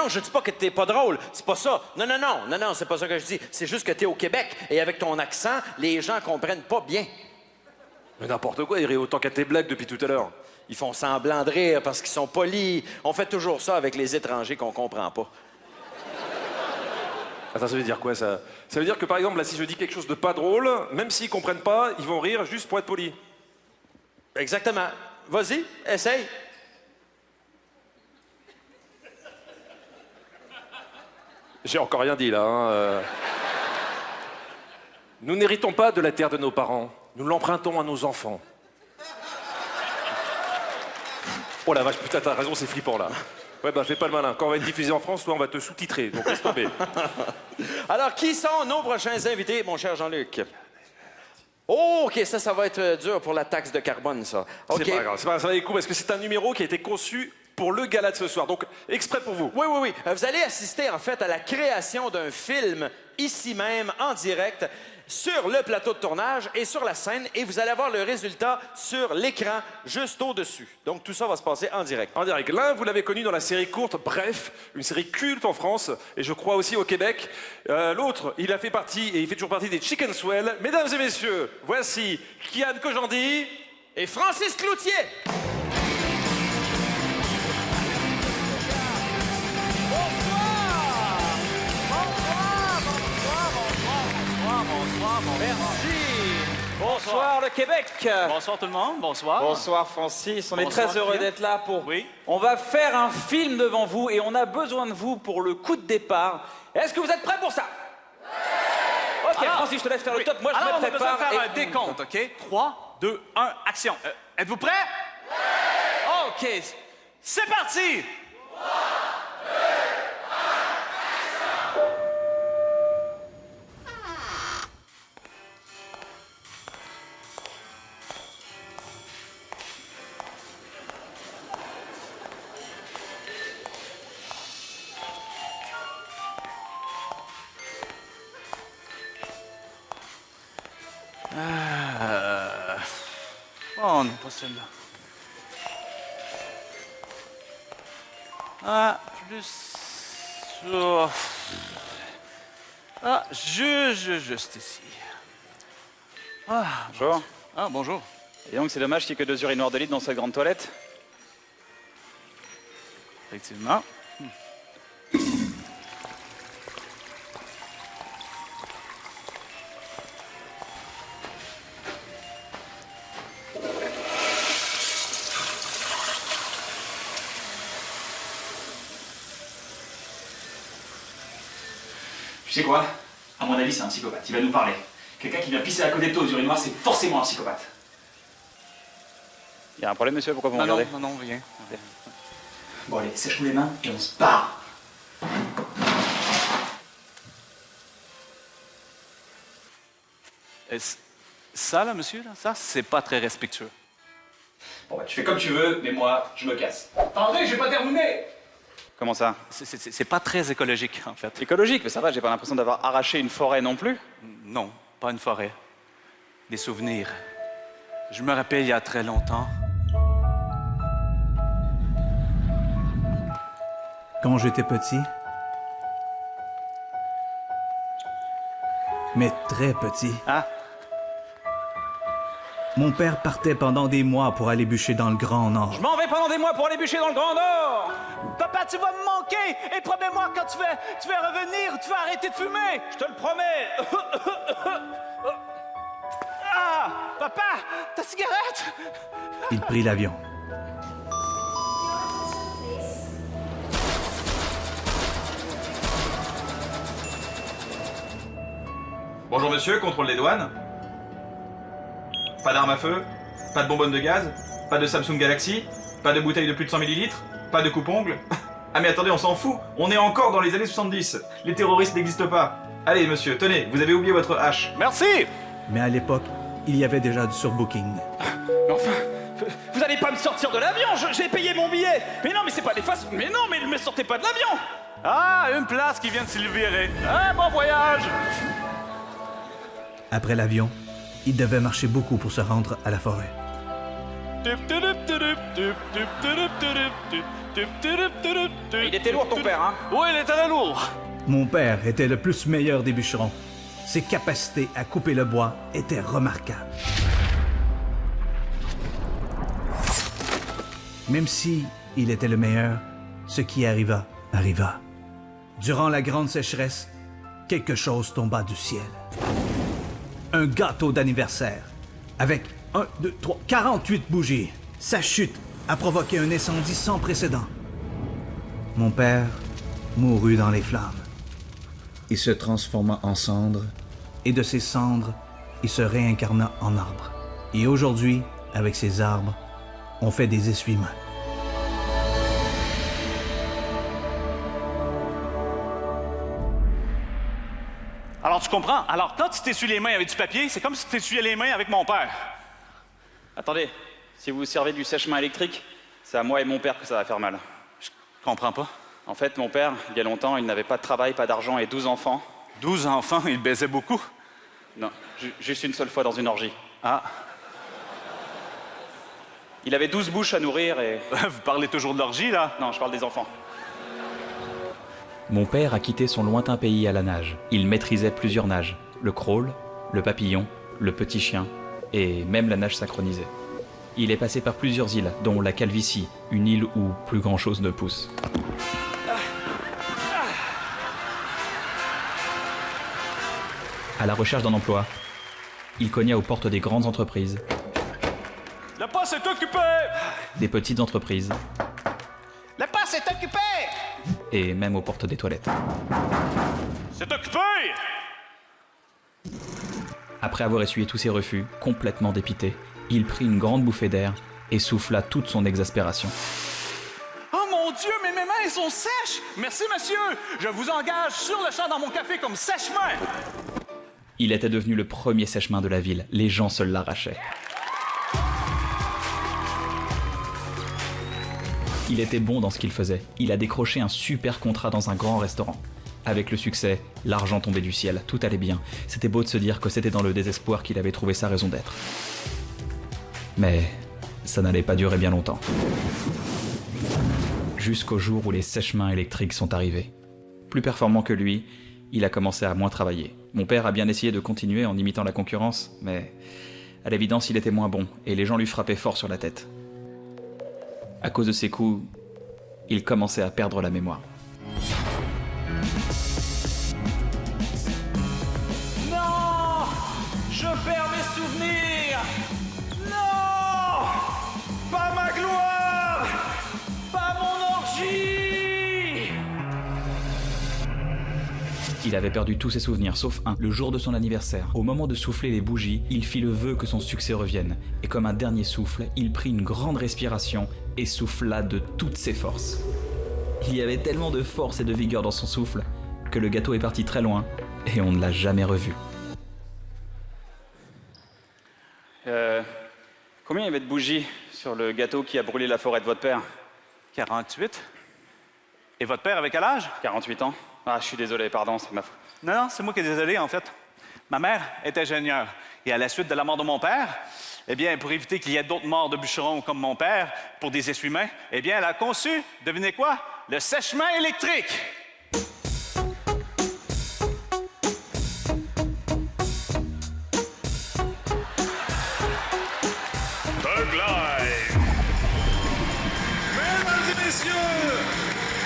je dis pas que t'es pas drôle. C'est pas ça. Non, c'est pas ça que je dis. C'est juste que t'es au Québec et avec ton accent, les gens comprennent pas bien. Mais n'importe quoi, ils rient autant qu'à tes blagues depuis tout à l'heure. Ils font semblant de rire parce qu'ils sont polis. On fait toujours ça avec les étrangers qu'on comprend pas. Attends, ça veut dire quoi, ça? Ça veut dire que, par exemple, là, si je dis quelque chose de pas drôle, même s'ils comprennent pas, ils vont rire juste pour être polis. Exactement. Vas-y, essaye. J'ai encore rien dit, là. Hein. Nous n'héritons pas de la terre de nos parents. Nous l'empruntons à nos enfants. Oh la vache, putain, t'as raison, c'est flippant, là. Ouais, bah, fais pas le malin. Quand on va être diffusé en France, toi, on va te sous-titrer. Donc, laisse tomber. Alors, qui sont nos prochains invités, mon cher Jean-Luc? Oh, OK, ça va être dur pour la taxe de carbone, ça. OK. C'est pas grave, ça va être cool, parce que c'est un numéro qui a été conçu pour le gala de ce soir. Donc, exprès pour vous. Oui. Vous allez assister, en fait, à la création d'un film, ici même, en direct, sur le plateau de tournage et sur la scène, et vous allez avoir le résultat sur l'écran, juste au-dessus. Donc, tout ça va se passer en direct. En direct. L'un, vous l'avez connu dans la série courte Bref, une série culte en France, et je crois aussi au Québec. L'autre, il a fait partie, et il fait toujours partie des Chicken Swell. Mesdames et messieurs, voici Kian Kojandi et Francis Cloutier. Bonsoir le Québec. Bonsoir tout le monde, bonsoir. Bonsoir Francis, on est Bonsoir, très heureux Kian. d'être là pour... Oui. On va faire un film devant vous et on a besoin de vous pour le coup de départ. Est-ce que vous êtes prêts pour ça? Ok, Alors, Francis, je te laisse faire le top. Moi, je Alors, me on a besoin prépare. de faire un décompte, OK? 3, 2, 1, action. Êtes-vous prêts? OK, c'est parti! Oh non, pas celle-là. Ah, plus... Oh. Ah, juste ici. Ah, Bonjour. Ah, bonjour. Et donc, c'est dommage qu'il n'y ait que 2 urinoirs de litre dans cette grande toilette. Effectivement. Tu sais quoi? À mon avis, c'est un psychopathe. Il va nous parler. Quelqu'un qui vient pisser à côté de toi aux urinoirs, c'est forcément un psychopathe. Il y a un problème, monsieur? Pourquoi vous me regardez? Non, rien. Bon, allez, sèche-nous les mains et on se barre. Ça, là, monsieur, là, ça, c'est pas très respectueux. Bon, bah, tu fais comme tu veux, mais moi, je me casse. Attendez, j'ai pas terminé! Comment ça? C'est pas très écologique, en fait. Écologique, mais ça va, j'ai pas l'impression d'avoir arraché une forêt non plus. Non, pas une forêt. Des souvenirs. Je me rappelle il y a très longtemps. Quand j'étais petit, mais très petit, mon père partait pendant des mois pour aller bûcher dans le Grand Nord. Je m'en vais pendant des mois pour aller bûcher dans le Grand Nord. Papa, tu vas me manquer. Et promets-moi, quand tu vas revenir, tu vas arrêter de fumer. Je te le promets. Ah, papa, ta cigarette. Il prit l'avion. Bonjour monsieur, contrôle des douanes. Pas d'armes à feu, pas de bonbonnes de gaz, pas de Samsung Galaxy, pas de bouteille de plus de 100 ml, pas de coupe-ongle. Ah mais attendez, on s'en fout. On est encore dans les années 70. Les terroristes n'existent pas. Allez monsieur, tenez, vous avez oublié votre hache. Merci. Mais à l'époque, il y avait déjà du surbooking. Mais enfin, vous allez pas me sortir de l'avion, j'ai payé mon billet. Mais non, mais c'est pas des façons. Mais non, mais ne me sortez pas de l'avion. Ah, une place qui vient de s'y libérer. Ah, bon voyage. Après l'avion, il devait marcher beaucoup pour se rendre à la forêt. Il était lourd ton père, hein? Oui, il était très lourd. Mon père était le plus meilleur des bûcherons. Ses capacités à couper le bois étaient remarquables. Même si il était le meilleur, ce qui arriva, arriva. Durant la grande sécheresse, quelque chose tomba du ciel. Un gâteau d'anniversaire avec 48 bougies. Sa chute a provoqué un incendie sans précédent. Mon père mourut dans les flammes. Il se transforma en cendre, et de ces cendres, il se réincarna en arbre. Et aujourd'hui, avec ces arbres, on fait des essuie-mains. Alors tu comprends? Alors quand tu t'essuies les mains avec du papier, c'est comme si tu t'essuyais les mains avec mon père. Attendez, si vous vous servez du sèche-main électrique, c'est à moi et mon père que ça va faire mal. Je comprends pas. En fait, mon père, il y a longtemps, il n'avait pas de travail, pas d'argent et 12 enfants. 12 enfants, il baisait beaucoup? Non, juste une seule fois dans une orgie. Ah. Il avait 12 bouches à nourrir et... Vous parlez toujours de l'orgie, là? Non, je parle des enfants. Mon père a quitté son lointain pays à la nage. Il maîtrisait plusieurs nages. Le crawl, le papillon, le petit chien et même la nage synchronisée. Il est passé par plusieurs îles, dont la Calvitie, une île où plus grand-chose ne pousse. À la recherche d'un emploi, il cogna aux portes des grandes entreprises, Le poste est occupé! des petites entreprises Le poste est occupé! et même aux portes des toilettes. C'est occupé! Après avoir essuyé tous ses refus, complètement dépité, il prit une grande bouffée d'air et souffla toute son exaspération. Oh mon Dieu, mais mes mains sont sèches! Merci, monsieur! Je vous engage sur le champ dans mon café comme sèche-main! Il était devenu le premier sèche-main de la ville, les gens se l'arrachaient. Il était bon dans ce qu'il faisait, il a décroché un super contrat dans un grand restaurant. Avec le succès, l'argent tombait du ciel, tout allait bien. C'était beau de se dire que c'était dans le désespoir qu'il avait trouvé sa raison d'être. Mais ça n'allait pas durer bien longtemps. Jusqu'au jour où les sèche-mains électriques sont arrivés. Plus performant que lui, il a commencé à moins travailler. Mon père a bien essayé de continuer en imitant la concurrence, mais à l'évidence, il était moins bon et les gens lui frappaient fort sur la tête. À cause de ces coups, il commençait à perdre la mémoire. Non! Je perds mes souvenirs! Non! Pas ma gloire! Pas mon orgie! Il avait perdu tous ses souvenirs, sauf un, le jour de son anniversaire. Au moment de souffler les bougies, il fit le vœu que son succès revienne. Et comme un dernier souffle, il prit une grande respiration et souffla de toutes ses forces. Il y avait tellement de force et de vigueur dans son souffle que le gâteau est parti très loin et on ne l'a jamais revu. Combien il y avait de bougies sur le gâteau qui a brûlé la forêt de votre père? 48. Et votre père avait quel âge? 48 ans. Ah, je suis désolé, pardon, c'est ma faute. Non, non, c'est moi qui est désolé, en fait. Ma mère est ingénieure. Et à la suite de la mort de mon père, eh bien, pour éviter qu'il y ait d'autres morts de bûcherons comme mon père, pour des essuie-mains, eh bien, elle a conçu, devinez quoi? Le sèche-main électrique! Thug Life. Mesdames et messieurs,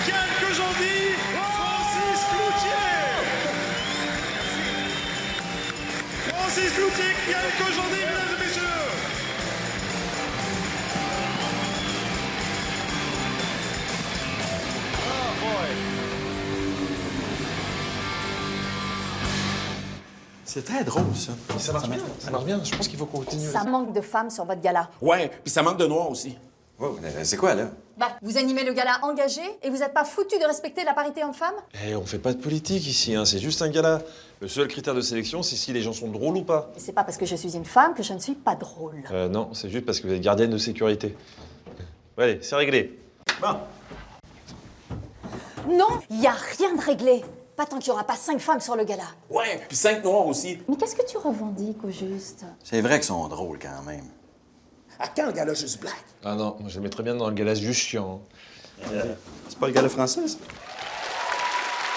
Yann Kojandi, Francis Cloutier. Francis Cloutier, Yann Kojandi, mesdames et messieurs. C'est très drôle, ça. Ça marche bien. Ça marche bien. Je pense qu'il faut continuer. Ça manque de femmes sur votre gala. Ouais, puis ça manque de noirs aussi. Oh, c'est quoi, là? Bah, vous animez le gala engagé et vous n'êtes pas foutu de respecter la parité homme-femme? Eh, on fait pas de politique ici, hein. C'est juste un gala. Le seul critère de sélection, c'est si les gens sont drôles ou pas. Et c'est pas parce que je suis une femme que je ne suis pas drôle. Non, c'est juste parce que vous êtes gardienne de sécurité. Allez, c'est réglé. Bon. Non, il n'y a rien de réglé. Pas tant qu'il n'y aura pas 5 femmes sur le gala. Ouais, puis 5 noirs aussi. Mais qu'est-ce que tu revendiques au juste? C'est vrai qu'ils sont drôles quand même. À quand le gala juste black? Ah non, moi je le mettrais bien dans le gala juste chiant. C'est pas le gala français, ça?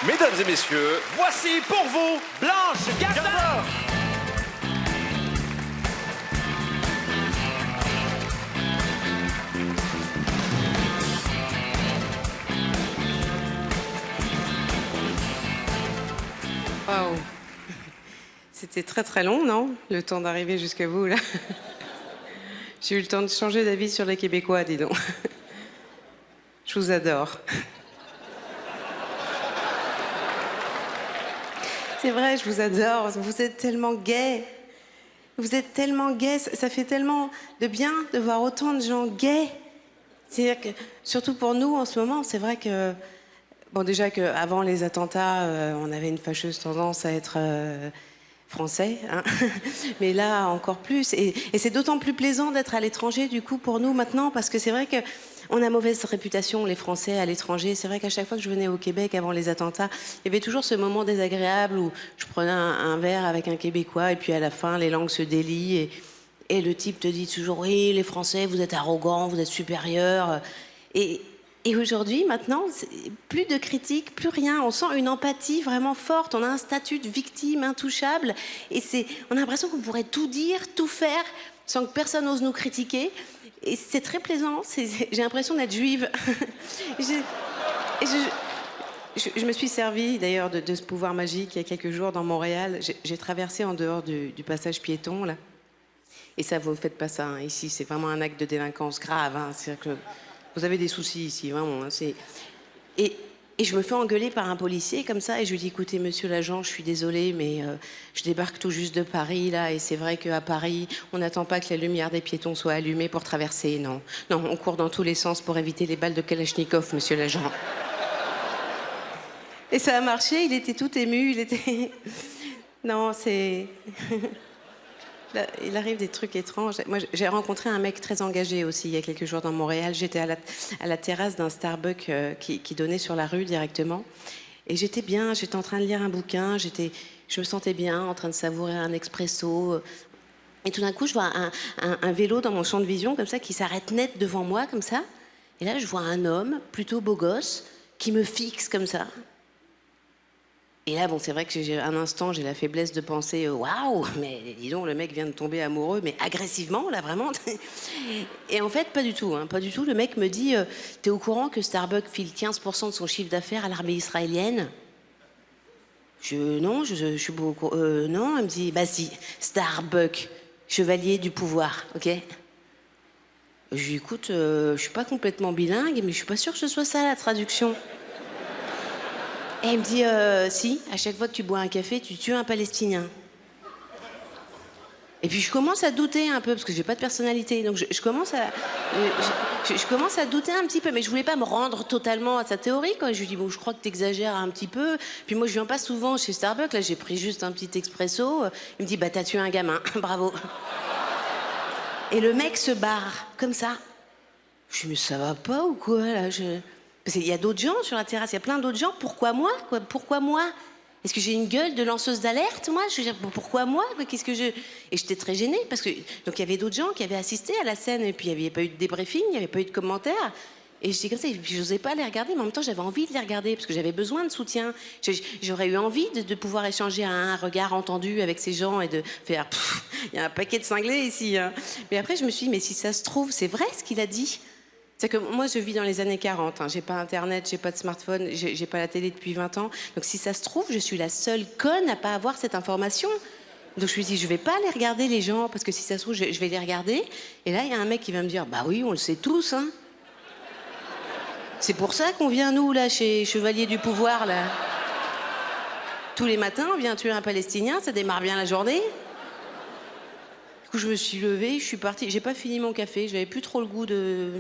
Mesdames et messieurs, voici pour vous Blanche Gardin. Waouh. C'était très très long, non? Le temps d'arriver jusqu'à vous, là. J'ai eu le temps de changer d'avis sur les Québécois, dis donc. Je vous adore. C'est vrai, je vous adore. Vous êtes tellement gays. Vous êtes tellement gays. Ça fait tellement de bien de voir autant de gens gays. C'est-à-dire que, surtout pour nous, en ce moment, c'est vrai que... Bon, déjà qu'avant les attentats, on avait une fâcheuse tendance à être français, hein. Mais là, encore plus. Et c'est d'autant plus plaisant d'être à l'étranger, du coup, pour nous, maintenant, parce que c'est vrai qu'on a mauvaise réputation, les Français, à l'étranger. C'est vrai qu'à chaque fois que je venais au Québec, avant les attentats, il y avait toujours ce moment désagréable où je prenais un verre avec un Québécois, et puis à la fin, les langues se délient, et le type te dit toujours « Oui, les Français, vous êtes arrogants, vous êtes supérieurs. » Et aujourd'hui, maintenant, plus de critiques, plus rien. On sent une empathie vraiment forte. On a un statut de victime intouchable. Et on a l'impression qu'on pourrait tout dire, tout faire, sans que personne n'ose nous critiquer. Et c'est très plaisant. J'ai l'impression d'être juive. Je me suis servie d'ailleurs de ce pouvoir magique il y a quelques jours dans Montréal. J'ai traversé en dehors du passage piéton, là. Et ça, vous ne faites pas ça, hein. Ici, c'est vraiment un acte de délinquance grave, hein. C'est-à-dire que vous avez des soucis ici, vraiment. Hein, et je me fais engueuler par un policier comme ça, et je lui dis, écoutez, monsieur l'agent, je suis désolée, mais je débarque tout juste de Paris, là, et c'est vrai qu'à Paris, on n'attend pas que la lumière des piétons soit allumée pour traverser, non. Non, on court dans tous les sens pour éviter les balles de Kalachnikov, monsieur l'agent. Et ça a marché, il était tout ému, il était... Non, c'est... Là, il arrive des trucs étranges. Moi, j'ai rencontré un mec très engagé aussi il y a quelques jours dans Montréal. J'étais à la terrasse d'un Starbucks qui donnait sur la rue directement. Et j'étais bien, j'étais en train de lire un bouquin, je me sentais bien, en train de savourer un expresso. Et tout d'un coup, je vois un vélo dans mon champ de vision, comme ça, qui s'arrête net devant moi, comme ça. Et là, je vois un homme, plutôt beau gosse, qui me fixe comme ça. Et là, bon, c'est vrai que un instant, j'ai la faiblesse de penser « Waouh, mais dis donc, le mec vient de tomber amoureux, mais agressivement, là, vraiment ?» Et en fait, pas du tout, hein, pas du tout. Le mec me dit « T'es au courant que Starbucks file 15% de son chiffre d'affaires à l'armée israélienne ?» Non, je suis beaucoup... non, elle me dit « Bah si, Starbucks, chevalier du pouvoir, ok ?» Je lui dis « Écoute, je suis pas complètement bilingue, mais je suis pas sûre que ce soit ça, la traduction. » Et il me dit, si, à chaque fois que tu bois un café, tu tues un Palestinien. Et puis je commence à douter un peu, parce que j'ai pas de personnalité. Donc je commence à douter un petit peu, mais je voulais pas me rendre totalement à sa théorie, quoi. Je lui dis, bon, je crois que t'exagères un petit peu. Puis moi, je viens pas souvent chez Starbucks, là, j'ai pris juste un petit expresso. Il me dit, bah, t'as tué un gamin, bravo. Et le mec se barre, comme ça. Je lui dis, mais ça va pas ou quoi, là? Parce qu'il y a d'autres gens sur la terrasse, il y a plein d'autres gens. Pourquoi moi, quoi? Pourquoi moi? Est-ce que j'ai une gueule de lanceuse d'alerte, moi? Je veux dire, pourquoi moi? Qu'est-ce que je... Et j'étais très gênée, parce que... Donc il y avait d'autres gens qui avaient assisté à la scène, et puis il n'y avait pas eu de débriefing, il n'y avait pas eu de commentaires. Et j'étais comme ça, et puis je n'osais pas les regarder, mais en même temps, j'avais envie de les regarder, parce que j'avais besoin de soutien. J'aurais eu envie de pouvoir échanger un regard entendu avec ces gens, et de faire... Il y a un paquet de cinglés ici, hein. Mais après, je me suis dit, mais si ça se trouve, c'est vrai ce qu'il a dit? C'est que moi, je vis dans les années 40. Hein. J'ai pas Internet, j'ai pas de smartphone, j'ai pas la télé depuis 20 ans. Donc, si ça se trouve, je suis la seule conne à pas avoir cette information. Donc, je me suis dit, je vais pas les regarder, les gens, parce que si ça se trouve, je vais les regarder. Et là, il y a un mec qui va me dire, bah oui, on le sait tous, hein. C'est pour ça qu'on vient, nous, là, chez Chevalier du Pouvoir, là. Tous les matins, on vient tuer un Palestinien, ça démarre bien la journée. Du coup, je me suis levée, je suis partie. J'ai pas fini mon café, j'avais plus trop le goût de...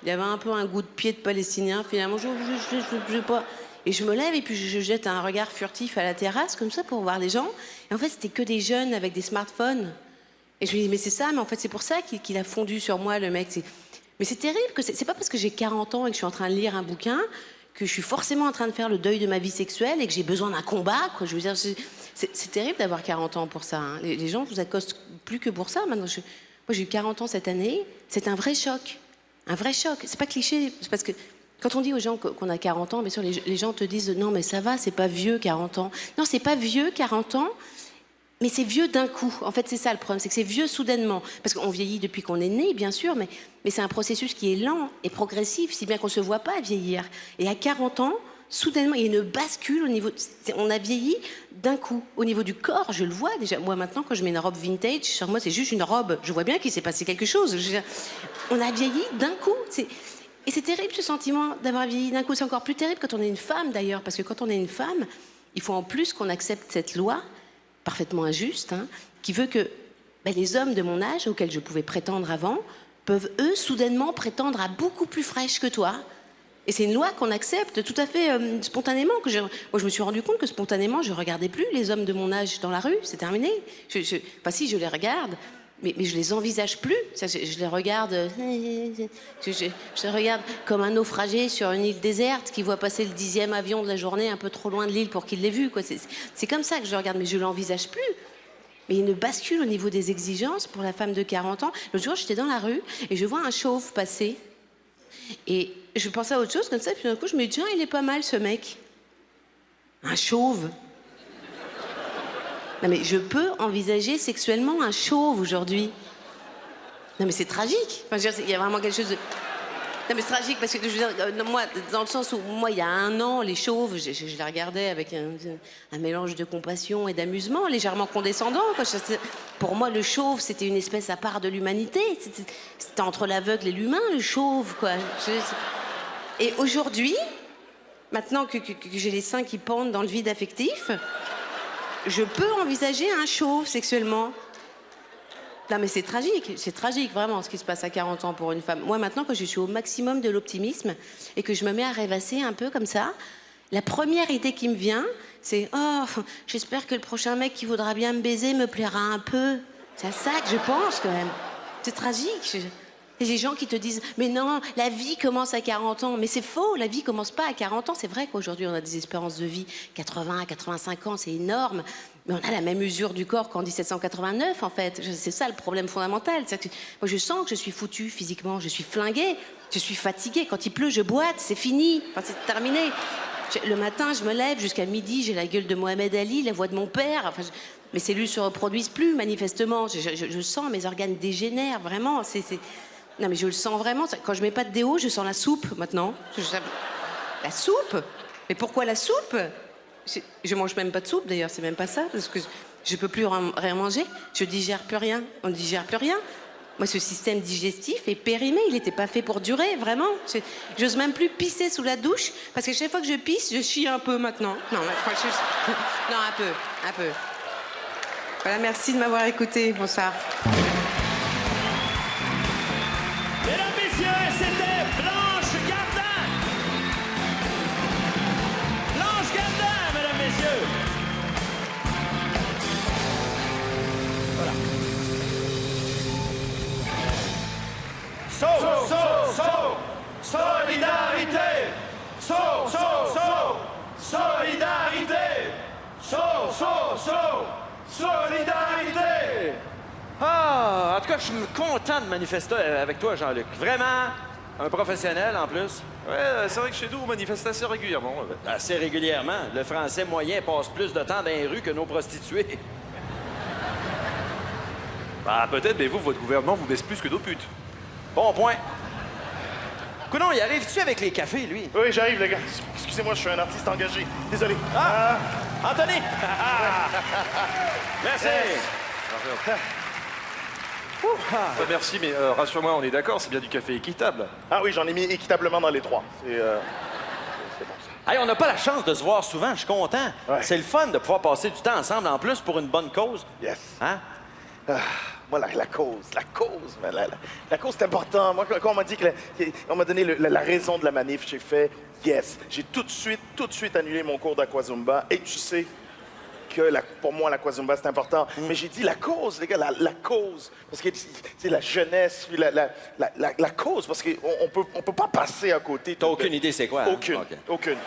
Il y avait un peu un goût de pied de Palestinien, finalement. Je pas... Et je me lève et puis je jette un regard furtif à la terrasse, comme ça, pour voir les gens. Et en fait, c'était que des jeunes avec des smartphones. Et je me dis, mais c'est ça, mais en fait, c'est pour ça qu'il a fondu sur moi, le mec. Mais c'est terrible, que c'est pas parce que j'ai 40 ans et que je suis en train de lire un bouquin que je suis forcément en train de faire le deuil de ma vie sexuelle et que j'ai besoin d'un combat, quoi. Je veux dire, c'est terrible d'avoir 40 ans pour ça. Hein. Les gens vous accostent plus que pour ça. Maintenant, moi, j'ai eu 40 ans cette année. C'est un vrai choc. Un vrai choc. C'est pas cliché. C'est parce que quand on dit aux gens qu'on a 40 ans, bien sûr, les gens te disent « Non, mais ça va, c'est pas vieux, 40 ans. » Non, c'est pas vieux, 40 ans, mais c'est vieux d'un coup. En fait, c'est ça le problème, c'est que c'est vieux soudainement. Parce qu'on vieillit depuis qu'on est né, bien sûr, mais c'est un processus qui est lent et progressif, si bien qu'on se voit pas vieillir. Et à 40 ans, soudainement, il y a une bascule au niveau... On a vieilli d'un coup. Au niveau du corps, je le vois déjà. Moi, maintenant, quand je mets une robe vintage, sur moi, c'est juste une robe. Je vois bien qu'il s'est passé quelque chose. On a vieilli d'un coup. Et c'est terrible, ce sentiment d'avoir vieilli d'un coup. C'est encore plus terrible quand on est une femme, d'ailleurs. Parce que quand on est une femme, il faut en plus qu'on accepte cette loi, parfaitement injuste, hein, qui veut que les hommes de mon âge, auxquels je pouvais prétendre avant, peuvent, eux, soudainement prétendre à beaucoup plus fraîche que toi. Et c'est une loi qu'on accepte tout à fait spontanément. Moi, je me suis rendu compte que spontanément, je regardais plus les hommes de mon âge dans la rue. C'est terminé. Enfin, si, je les regarde. Mais je les envisage plus. Je les regarde. Je les regarde comme un naufragé sur une île déserte qui voit passer le 10e avion de la journée un peu trop loin de l'île pour qu'il l'ait vu. C'est comme ça que je le regarde, mais je l'envisage plus. Mais il y a une bascule au niveau des exigences pour la femme de 40 ans. L'autre jour, j'étais dans la rue et je vois un chauve passer. Et je pensais à autre chose comme ça, puis d'un coup, je me dis tiens, il est pas mal ce mec. Un chauve. Non mais je peux envisager sexuellement un chauve aujourd'hui. Non mais c'est tragique. Enfin, je veux dire, il y a vraiment quelque chose de... Non mais c'est tragique parce que je veux dire, moi, dans le sens où moi, il y a 1 an, les chauves, je les regardais avec un mélange de compassion et d'amusement, légèrement condescendant. Quoi. Pour moi, le chauve, c'était une espèce à part de l'humanité. C'était entre l'aveugle et l'humain, le chauve, quoi. Et aujourd'hui, maintenant que j'ai les seins qui pendent dans le vide affectif, je peux envisager un chauve sexuellement. Non mais c'est tragique vraiment ce qui se passe à 40 ans pour une femme. Moi maintenant quand je suis au maximum de l'optimisme et que je me mets à rêvasser un peu comme ça, la première idée qui me vient, c'est « Oh, j'espère que le prochain mec qui voudra bien me baiser me plaira un peu. » C'est à ça que je pense quand même. C'est tragique. Et les gens qui te disent « Mais non, la vie commence à 40 ans. » Mais c'est faux, la vie commence pas à 40 ans. C'est vrai qu'aujourd'hui, on a des espérances de vie 80 à 85 ans, c'est énorme. Mais on a la même usure du corps qu'en 1789, en fait. C'est ça le problème fondamental. Que moi, je sens que je suis foutue physiquement. Je suis flinguée. Je suis fatiguée. Quand il pleut, je boite. C'est fini. Enfin, c'est terminé. Le matin, je me lève. Jusqu'à midi, j'ai la gueule de Mohamed Ali, la voix de mon père. Enfin, mes cellules se reproduisent plus, manifestement. Je sens mes organes dégénèrent, vraiment. Non, mais je le sens vraiment. Quand je mets pas de déo, je sens la soupe, maintenant. La soupe? Mais pourquoi la soupe? Je mange même pas de soupe, d'ailleurs, c'est même pas ça, parce que je peux plus rien manger, je digère plus rien, on ne digère plus rien. Moi, ce système digestif est périmé, il n'était pas fait pour durer, vraiment. J'ose même plus pisser sous la douche, parce que chaque fois que je pisse, je chie un peu maintenant. Non, un peu. Voilà, merci de m'avoir écouté, bonsoir. Mesdames, messieurs, c'était Blanche Gardin. Blanche Gardin, mesdames, messieurs. Voilà. Solidarité. Solidarité. Ah, en tout cas, je suis content de manifester avec toi, Jean-Luc. Vraiment, un professionnel en plus. Ouais, c'est vrai que chez nous, on manifeste assez régulièrement. Assez régulièrement. Le Français moyen passe plus de temps dans les rues que nos prostituées. Bah, peut-être, mais vous, votre gouvernement vous baisse plus que nos putes. Bon point. Coudonc, il arrive-tu avec les cafés, lui? Oui, j'arrive, les gars. Excusez-moi, je suis un artiste engagé. Désolé. Ah! Anthony! Merci! Merci, mais rassure-moi, on est d'accord, c'est bien du café équitable. Ah oui, j'en ai mis équitablement dans les 3. C'est bon, ça. Hey, on n'a pas la chance de se voir souvent, je suis content. Ouais. C'est le fun de pouvoir passer du temps ensemble, en plus, pour une bonne cause. Yes. Hein? Moi, la cause, man, la cause, c'est important. Moi, quand on m'a dit on m'a donné la raison de la manif, j'ai fait yes. J'ai tout de suite annulé mon cours d'aquazumba. Et tu sais que pour moi, l'aquazumba, c'est important. Mais j'ai dit la cause, les gars, la cause. Parce que, c'est la jeunesse, puis la cause, parce qu'on peut pas passer à côté. T'as aucune idée c'est quoi? Hein? Aucune, Okay. aucune.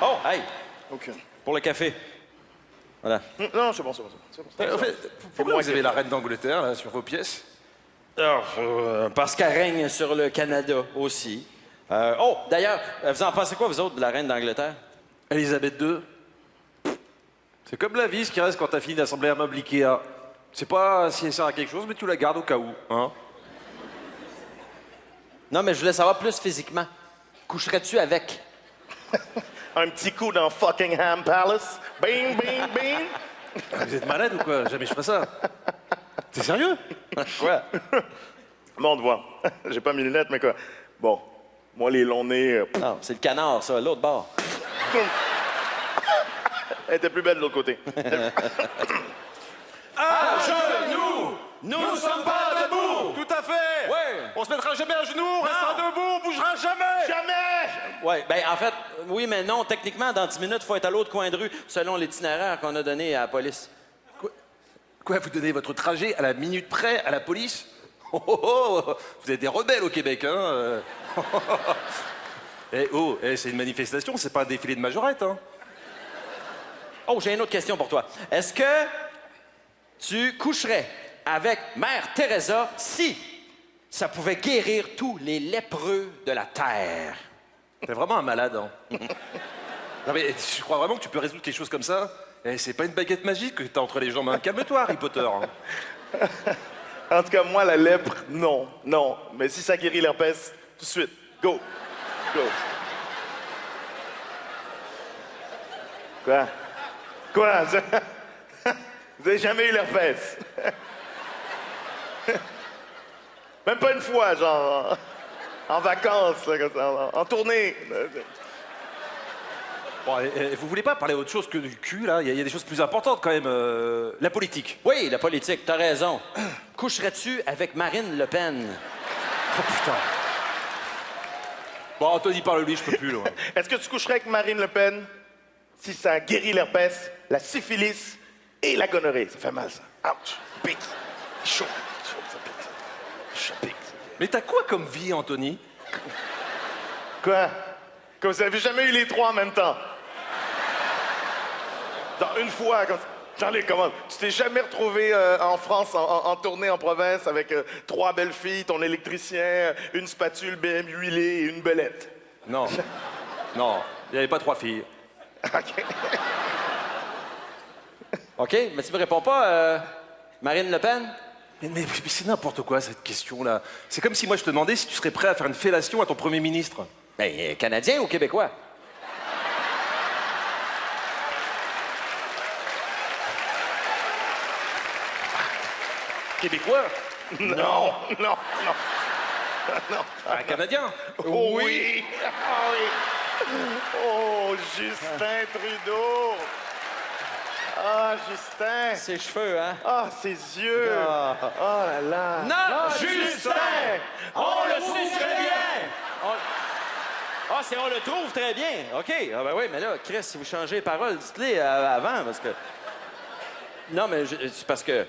Oh, hey! Aucune. Pour le café. Voilà. Non, c'est bon. En fait, pourquoi vous avez la reine d'Angleterre, là, sur vos pièces? Parce qu'elle règne sur le Canada aussi. D'ailleurs, vous en pensez quoi, vous autres, de la reine d'Angleterre? Elisabeth II. C'est comme la vis qui reste quand t'as fini d'assembler un meuble Ikea. C'est pas si elle sert à quelque chose, mais tu la gardes au cas où, hein? Non, mais je voulais savoir plus physiquement. Coucherais-tu avec? Un petit coup dans Fuckingham Palace. Bing, bing, bing. Vous êtes malade ou quoi? Jamais je ferais ça. T'es sérieux? Quoi? Bon, on te voit. J'ai pas mis les lunettes, mais quoi? Bon, moi, les longs nez... Non, c'est le canard, ça, l'autre bord. Elle était plus belle de l'autre côté. À genoux! Nous ne sommes pas debout! Tout à fait! Ouais! On se mettra jamais à genoux, on restera debout, on bougera jamais! Jamais! Ouais, ben en fait, oui, mais non. Techniquement, dans 10 minutes, il faut être à l'autre coin de rue, selon l'itinéraire qu'on a donné à la police. Quoi, vous donnez votre trajet à la minute près à la police? Vous êtes des rebelles au Québec, hein? C'est une manifestation, c'est pas un défilé de majorette, hein? Oh, j'ai une autre question pour toi. Est-ce que tu coucherais avec Mère Teresa si ça pouvait guérir tous les lépreux de la Terre? T'es vraiment un malade, hein? Non mais je crois vraiment que tu peux résoudre quelque chose comme ça? C'est pas une baguette magique que t'as entre les jambes, hein? Calme-toi, Harry Potter. Hein? En tout cas, moi, la lèpre, non. Mais si ça guérit l'herpès, tout de suite, go. Quoi? Vous avez jamais eu l'herpès? Même pas une fois, genre, en vacances, là, comme ça, en tournée. Bon, vous voulez pas parler autre chose que du cul, là? Il y a des choses plus importantes, quand même. La politique. Oui, la politique, t'as raison. Coucherais-tu avec Marine Le Pen? Oh, putain. Bon, Anthony, parle-lui, je peux plus, là. Est-ce que tu coucherais avec Marine Le Pen si ça guérit l'herpès, la syphilis et la gonorrhée? Ça fait mal, ça. Ouch. Pique. Chaud. Ça pique. Ça pique. Mais t'as quoi comme vie, Anthony? Quoi? Que vous avez jamais eu les trois en même temps? Dans une fois, comme... Jean-Luc, comment? Tu t'es jamais retrouvé en France, en tournée en province, avec 3 belles filles, ton électricien, une spatule BM huilée et une belette? Non. Non, il n'y avait pas 3 filles. OK. OK, mais tu me réponds pas, Marine Le Pen? Mais c'est n'importe quoi, cette question-là. C'est comme si moi, je te demandais si tu serais prêt à faire une fellation à ton premier ministre. Ben, Canadien ou Québécois? Québécois? Non. Un Canadien? Oui. Ah oui. Oh, Justin Trudeau. Ah, Justin. Ses cheveux, hein? Ah, ses yeux. Oh là là. Non, Justin. On le sait très bien. On le trouve très bien. OK. Ah ben oui, mais là, Chris, si vous changez les paroles, dites-les avant, parce que... Non, mais c'est parce que...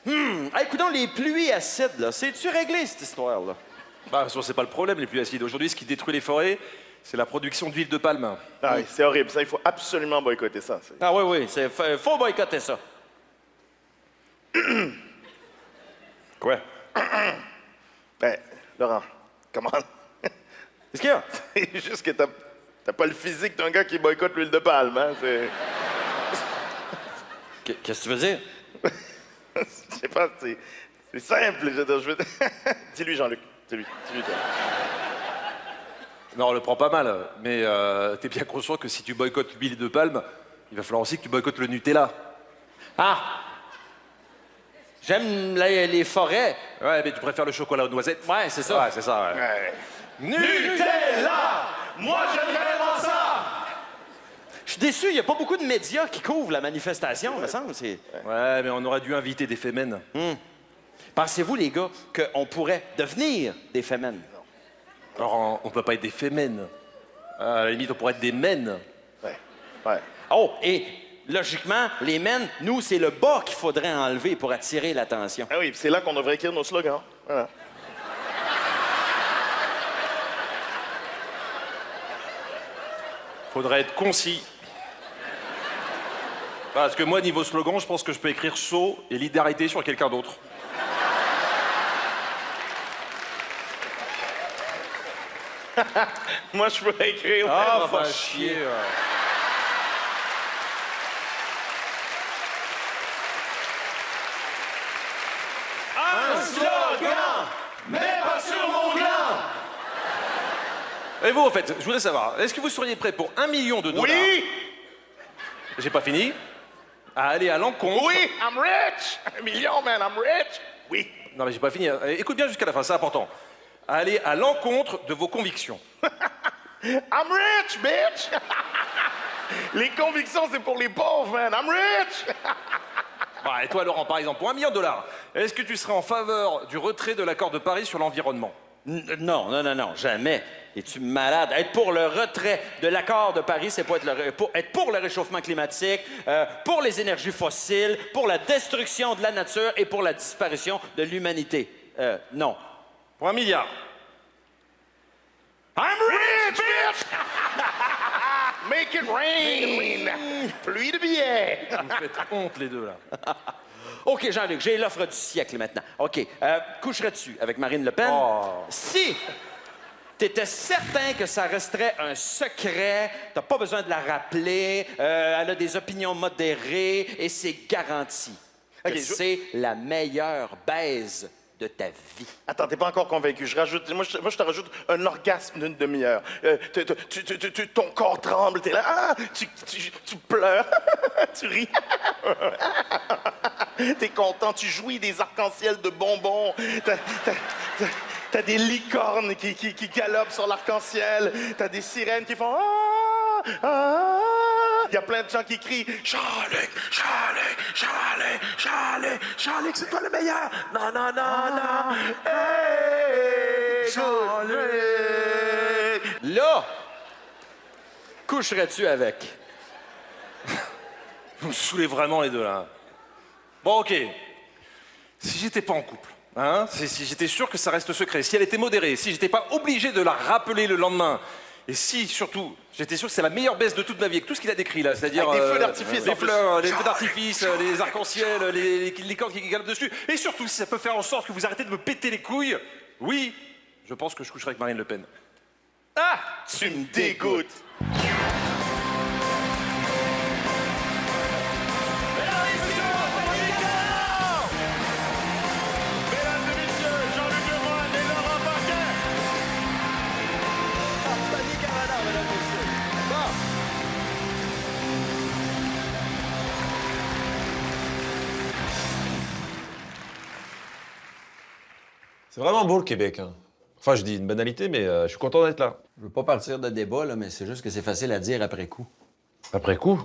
Hey, écoutons, les pluies acides, là, c'est-tu réglé, cette histoire-là? Bah, c'est pas le problème, les pluies acides. Aujourd'hui, ce qui détruit les forêts, c'est la production d'huile de palme. Ah oui, c'est horrible. Ça, il faut absolument boycotter ça. Ah oui, faut boycotter ça. Quoi? Ben, Laurent, comment? Qu'est-ce qu'il y a? C'est juste que t'as pas le physique d'un gars qui boycotte l'huile de palme, hein? Qu'est-ce que tu veux dire? Je sais pas, c'est simple. Je veux... Dis-lui, Jean-Luc. Dis-lui, toi. Non, on le prend pas mal, mais t'es bien conscient que si tu boycottes l'huile de palme, il va falloir aussi que tu boycottes le Nutella. Ah! J'aime les forêts. Ouais, mais tu préfères le chocolat aux noisettes? Ouais, c'est ça. Ouais, c'est ça, ouais. Nutella! Moi, j'aime vraiment ça! Je suis déçu, il n'y a pas beaucoup de médias qui couvrent la manifestation, me semble. Ouais, mais on aurait dû inviter des fémènes. Pensez-vous, les gars, qu'on pourrait devenir des fémènes? Alors, on peut pas être des fémènes. À la limite, on pourrait être des mènes. Ouais. Oh, et logiquement, les mènes, nous, c'est le bas qu'il faudrait enlever pour attirer l'attention. Ah oui, c'est là qu'on devrait écrire nos slogans. Voilà. Faudrait être concis. Parce que moi, niveau slogan, je pense que je peux écrire saut et lit d'arrêter sur quelqu'un d'autre. Moi, je peux écrire. Ah, va chier. Un slogan, mais pas sur mon gland. Et vous, en fait, je voudrais savoir, est-ce que vous seriez prêt pour $1 million Oui! J'ai pas fini. À aller à l'encontre... Oui, I'm rich! $1 million, man, I'm rich! Oui. Non, mais j'ai pas fini. Écoute bien jusqu'à la fin, c'est important. À aller à l'encontre de vos convictions. I'm rich, bitch! Les convictions, c'est pour les pauvres, man. I'm rich! Bah, et toi, Laurent, par exemple, pour $1 million, est-ce que tu serais en faveur du retrait de l'accord de Paris sur l'environnement? Non, jamais. Es-tu malade? Être pour le retrait de l'accord de Paris, c'est pas être pour le réchauffement climatique, pour les énergies fossiles, pour la destruction de la nature et pour la disparition de l'humanité. Non. Pour $1 milliard. I'm rich, bitch! Make it rain! Pluie de billets! Vous me faites honte, les deux, là. OK, Jean-Luc, j'ai l'offre du siècle maintenant. OK, coucherais-tu avec Marine Le Pen? Si t'étais certain que ça resterait un secret, t'as pas besoin de la rappeler, elle a des opinions modérées et c'est garanti que c'est la meilleure baise de ta vie. Attends, t'es pas encore convaincu. Moi, je te rajoute un orgasme d'une demi-heure. Ton corps tremble, t'es là, tu pleures, tu ris. T'es content, tu jouis des arcs-en-ciel de bonbons. T'as des licornes qui galopent sur l'arc-en-ciel. T'as des sirènes qui font Il y a plein de gens qui crient Jean-Luc, Jean-Luc, Jean-Luc, Jean-Luc, Jean-Luc, c'est toi le meilleur. Non, non, non, non. Hey, Jean-Luc. Là, coucherais-tu avec? Vous me saoulez vraiment, les deux, là. Bon, OK. Si j'étais pas en couple, hein, si j'étais sûr que ça reste secret, si elle était modérée, si j'étais pas obligé de la rappeler le lendemain, et si, surtout, j'étais sûr que c'est la meilleure baisse de toute ma vie, avec tout ce qu'il a décrit, là, c'est-à-dire... Avec des feux d'artifice, les fleurs, les feux d'artifice, les arcs-en-ciel, les cordes qui galopent dessus, et surtout, si ça peut faire en sorte que vous arrêtez de me péter les couilles, oui, je pense que je coucherai avec Marine Le Pen. Ah! Tu me dégoûtes! C'est vraiment beau, le Québec. Hein. Enfin, je dis une banalité, mais je suis content d'être là. Je veux pas partir de débat, là, mais c'est juste que c'est facile à dire après coup. Après coup?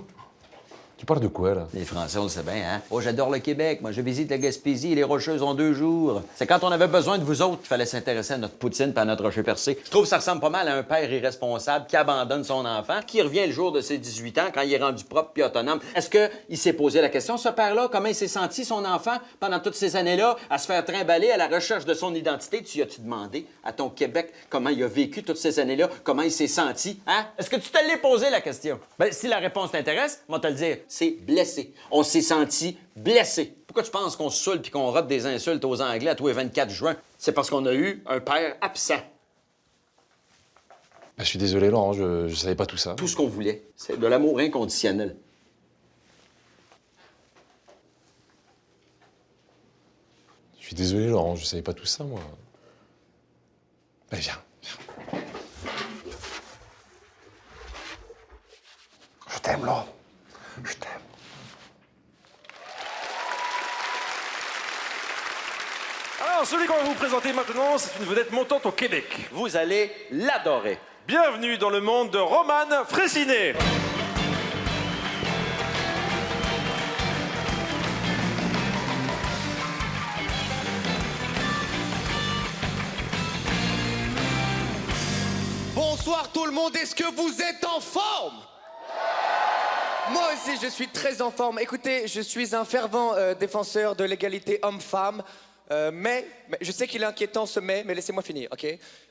Tu parles de quoi, là? Les Français, on le sait bien, hein? Oh, j'adore le Québec. Moi, je visite la Gaspésie et les Rocheuses en 2 jours. C'est quand on avait besoin de vous autres qu'il fallait s'intéresser à notre poutine et à notre rocher percé. Je trouve que ça ressemble pas mal à un père irresponsable qui abandonne son enfant, qui revient le jour de ses 18 ans quand il est rendu propre puis autonome. Est-ce qu'il s'est posé la question, ce père-là? Comment il s'est senti, son enfant, pendant toutes ces années-là, à se faire trimballer à la recherche de son identité? Tu as-tu demandé à ton Québec comment il a vécu toutes ces années-là? Comment il s'est senti? Hein? Est-ce que tu te l'es posé, la question? Ben, si la réponse t'intéresse, moi te le dire, c'est blessé. On s'est senti blessé. Pourquoi tu penses qu'on se saoule puis qu'on rote des insultes aux Anglais à tous les 24 juin? C'est parce qu'on a eu un père absent. Ben, je suis désolé, Laurent, je savais pas tout ça. Tout ce qu'on voulait, c'est de l'amour inconditionnel. Je suis désolé, Laurent, je savais pas tout ça, moi. Ben, viens. Je t'aime, Laurent. Je t'aime. Alors, celui qu'on va vous présenter maintenant, c'est une vedette montante au Québec. Vous allez l'adorer. Bienvenue dans le monde de Romane Fraissinet. Bonsoir tout le monde, est-ce que vous êtes en forme? Moi aussi, je suis très en forme. Écoutez, je suis un fervent défenseur de l'égalité homme-femme. Mais je sais qu'il est inquiétant ce mais laissez-moi finir, ok?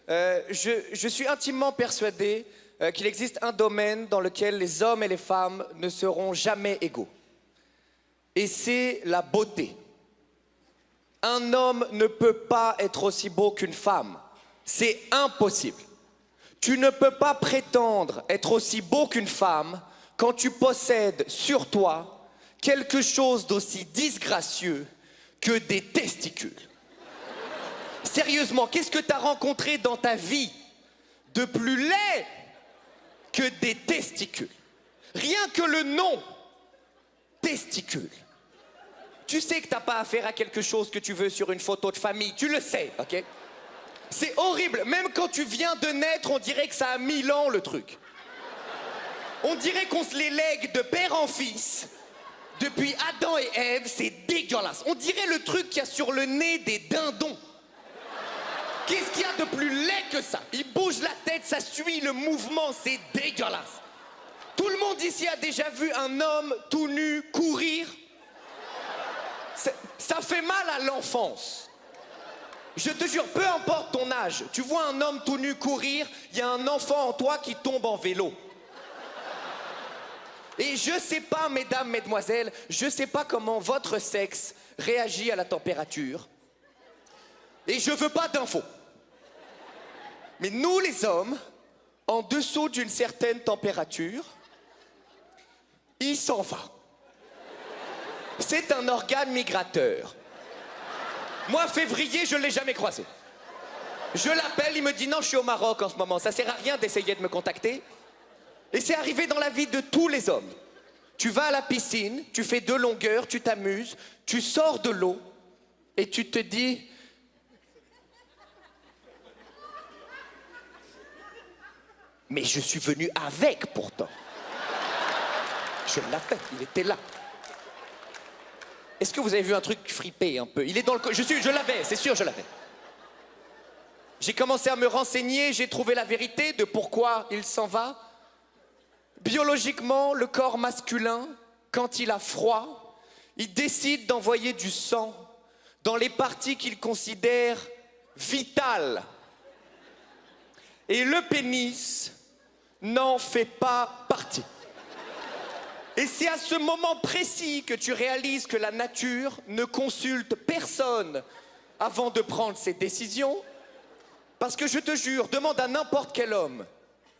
Je suis intimement persuadé qu'il existe un domaine dans lequel les hommes et les femmes ne seront jamais égaux. Et c'est la beauté. Un homme ne peut pas être aussi beau qu'une femme. C'est impossible. Tu ne peux pas prétendre être aussi beau qu'une femme quand tu possèdes sur toi quelque chose d'aussi disgracieux que des testicules. Sérieusement, qu'est-ce que tu as rencontré dans ta vie de plus laid que des testicules? Rien que le nom, testicules. Tu sais que t'as pas affaire à quelque chose que tu veux sur une photo de famille, tu le sais, ok? C'est horrible, même quand tu viens de naître, on dirait que ça a 1000 ans le truc. On dirait qu'on se les lègue de père en fils. Depuis Adam et Ève, c'est dégueulasse. On dirait le truc qu'il y a sur le nez des dindons. Qu'est-ce qu'il y a de plus laid que ça? Il bouge la tête, ça suit le mouvement, c'est dégueulasse. Tout le monde ici a déjà vu un homme tout nu courir? Ça fait mal à l'enfance. Je te jure, peu importe ton âge, tu vois un homme tout nu courir, il y a un enfant en toi qui tombe en vélo. Et je sais pas, mesdames, mesdemoiselles, je sais pas comment votre sexe réagit à la température. Et je veux pas d'infos. Mais nous, les hommes, en dessous d'une certaine température, il s'en va. C'est un organe migrateur. Moi, février, je ne l'ai jamais croisé. Je l'appelle, il me dit non, je suis au Maroc en ce moment. Ça sert à rien d'essayer de me contacter. Et c'est arrivé dans la vie de tous les hommes. Tu vas à la piscine, tu fais 2 longueurs, tu t'amuses, tu sors de l'eau et tu te dis... Mais je suis venu avec pourtant. Je l'avais, il était là. Est-ce que vous avez vu un truc fripé un peu? Il est dans le... Je l'avais, c'est sûr, je l'avais. J'ai commencé à me renseigner, j'ai trouvé la vérité de pourquoi il s'en va. Biologiquement, le corps masculin, quand il a froid, il décide d'envoyer du sang dans les parties qu'il considère vitales. Et le pénis n'en fait pas partie. Et c'est à ce moment précis que tu réalises que la nature ne consulte personne avant de prendre ses décisions. Parce que je te jure, demande à n'importe quel homme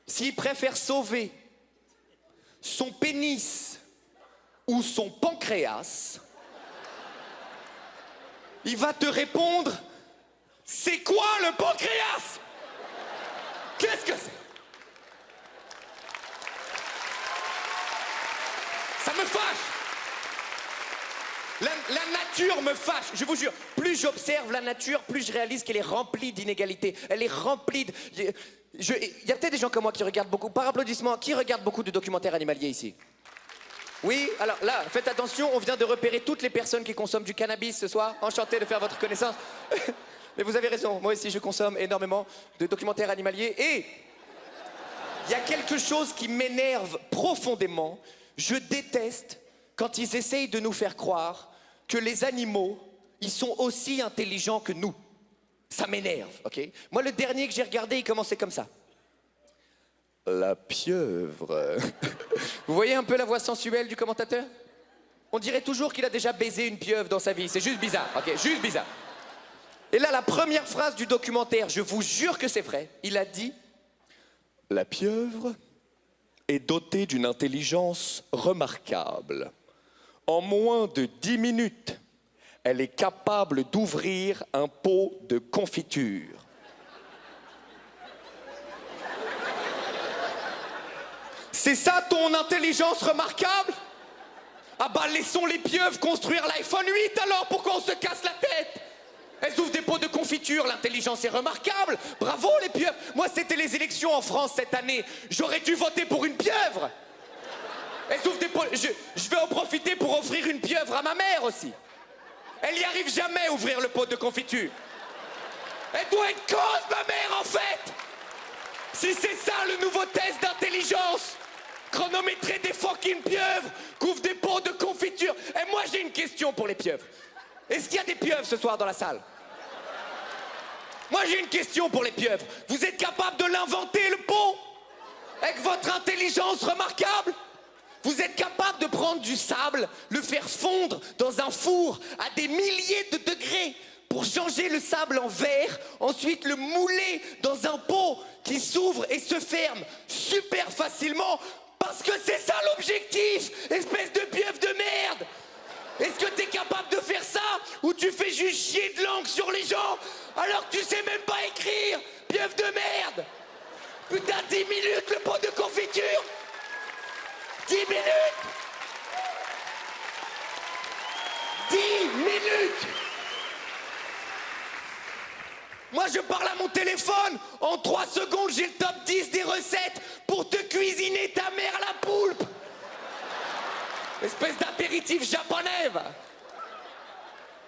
s'il préfère sauver son pénis ou son pancréas. Il va te répondre, c'est quoi le pancréas? Qu'est-ce que c'est? Ça me fâche. La nature me fâche, je vous jure. Plus j'observe la nature, plus je réalise qu'elle est remplie d'inégalités. Elle est remplie de... Il y a peut-être des gens comme moi qui regardent beaucoup, par applaudissement, qui regardent beaucoup de documentaires animaliers ici? Oui, alors là, faites attention, on vient de repérer toutes les personnes qui consomment du cannabis ce soir. Enchanté de faire votre connaissance. Mais vous avez raison, moi aussi je consomme énormément de documentaires animaliers. Et il y a quelque chose qui m'énerve profondément. Je déteste quand ils essayent de nous faire croire que les animaux, ils sont aussi intelligents que nous. Ça m'énerve, ok? Moi, le dernier que j'ai regardé, il commençait comme ça. La pieuvre. Vous voyez un peu la voix sensuelle du commentateur? On dirait toujours qu'il a déjà baisé une pieuvre dans sa vie. C'est juste bizarre, ok? Juste bizarre. Et là, la première phrase du documentaire, je vous jure que c'est vrai, il a dit « La pieuvre est dotée d'une intelligence remarquable. En moins de 10 minutes, elle est capable d'ouvrir un pot de confiture. » C'est ça ton intelligence remarquable? Ah bah laissons les pieuvres construire l'iPhone 8 alors, pourquoi on se casse la tête? Elles ouvrent des pots de confiture, l'intelligence est remarquable. Bravo les pieuvres. Moi c'était les élections en France cette année. J'aurais dû voter pour une pieuvre. Elles ouvrent des pots... Je vais en profiter pour offrir une pieuvre à ma mère aussi. Elle n'y arrive jamais à ouvrir le pot de confiture. Elle doit être conne ma mère en fait. Si c'est ça le nouveau test d'intelligence, chronométrer des fucking pieuvres, couvre des pots de confiture. Et moi j'ai une question pour les pieuvres. Est-ce qu'il y a des pieuvres ce soir dans la salle? Moi j'ai une question pour les pieuvres. Vous êtes capable de l'inventer le pot? Avec votre intelligence remarquable? Vous êtes capable de prendre du sable, le faire fondre dans un four à des milliers de degrés pour changer le sable en verre, ensuite le mouler dans un pot qui s'ouvre et se ferme super facilement parce que c'est ça l'objectif, espèce de pieuvre de merde. Est-ce que t'es capable de faire ça ou tu fais juste chier de langue sur les gens alors que tu sais même pas écrire, pieuvre de merde? Putain, 10 minutes le pot de confiture. 10 minutes. 10 minutes. Moi, je parle à mon téléphone. En 3 secondes, j'ai le top 10 des recettes pour te cuisiner ta mère la poulpe. Espèce d'apéritif japonais, va.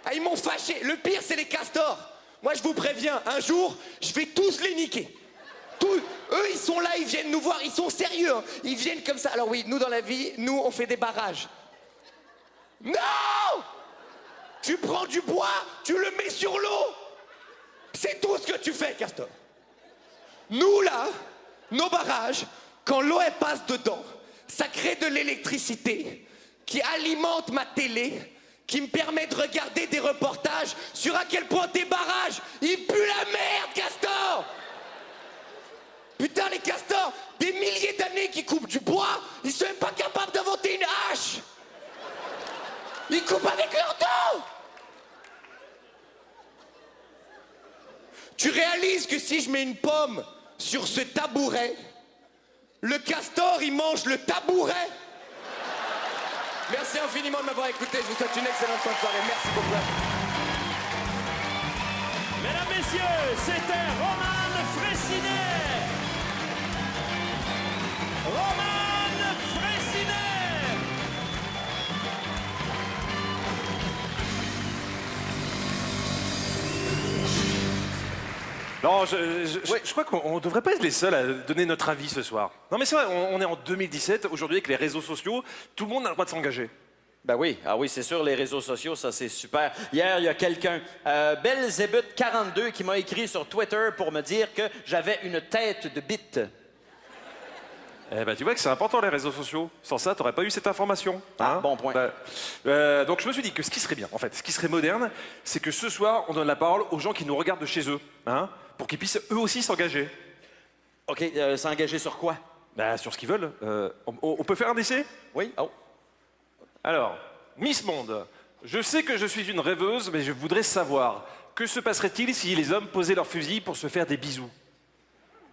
Ah, ils m'ont fâché. Le pire, c'est les castors. Moi, je vous préviens, un jour, je vais tous les niquer. Eux, ils sont là, ils viennent nous voir, ils sont sérieux. Hein. Ils viennent comme ça. Alors oui, nous, dans la vie, nous, on fait des barrages. Non! Tu prends du bois, tu le mets sur l'eau. C'est tout ce que tu fais, Castor. Nous, là, nos barrages, quand l'eau, elle passe dedans, ça crée de l'électricité qui alimente ma télé, qui me permet de regarder des reportages sur à quel point tes barrages, ils puent la merde, Castor! Putain, les castors, des milliers d'années qui coupent du bois, ils sont même pas capables d'inventer une hache. Ils coupent avec leurs dents. Tu réalises que si je mets une pomme sur ce tabouret, le castor, il mange le tabouret. Merci infiniment de m'avoir écouté. Je vous souhaite une excellente fin de soirée. Merci beaucoup. Mesdames, messieurs, c'était Roman Fraissinet. Roman Fraissinet! Non, je crois qu'on ne devrait pas être les seuls à donner notre avis ce soir. Non mais c'est vrai, on est en 2017, aujourd'hui avec les réseaux sociaux, tout le monde a le droit de s'engager. Ben oui, ah oui, c'est sûr, les réseaux sociaux, ça c'est super. Hier, il y a quelqu'un, Belzébuth42, qui m'a écrit sur Twitter pour me dire que j'avais une tête de bite. Eh ben, tu vois que c'est important les réseaux sociaux. Sans ça, t'aurais pas eu cette information. Ah, bon point. Donc je me suis dit que ce qui serait bien, en fait, ce qui serait moderne, c'est que ce soir, on donne la parole aux gens qui nous regardent de chez eux, hein, pour qu'ils puissent eux aussi s'engager. OK, s'engager sur quoi? Bah, sur ce qu'ils veulent. On peut faire un essai? Oui. Oh. Alors, Miss Monde, je sais que je suis une rêveuse, mais je voudrais savoir, que se passerait-il si les hommes posaient leurs fusils pour se faire des bisous?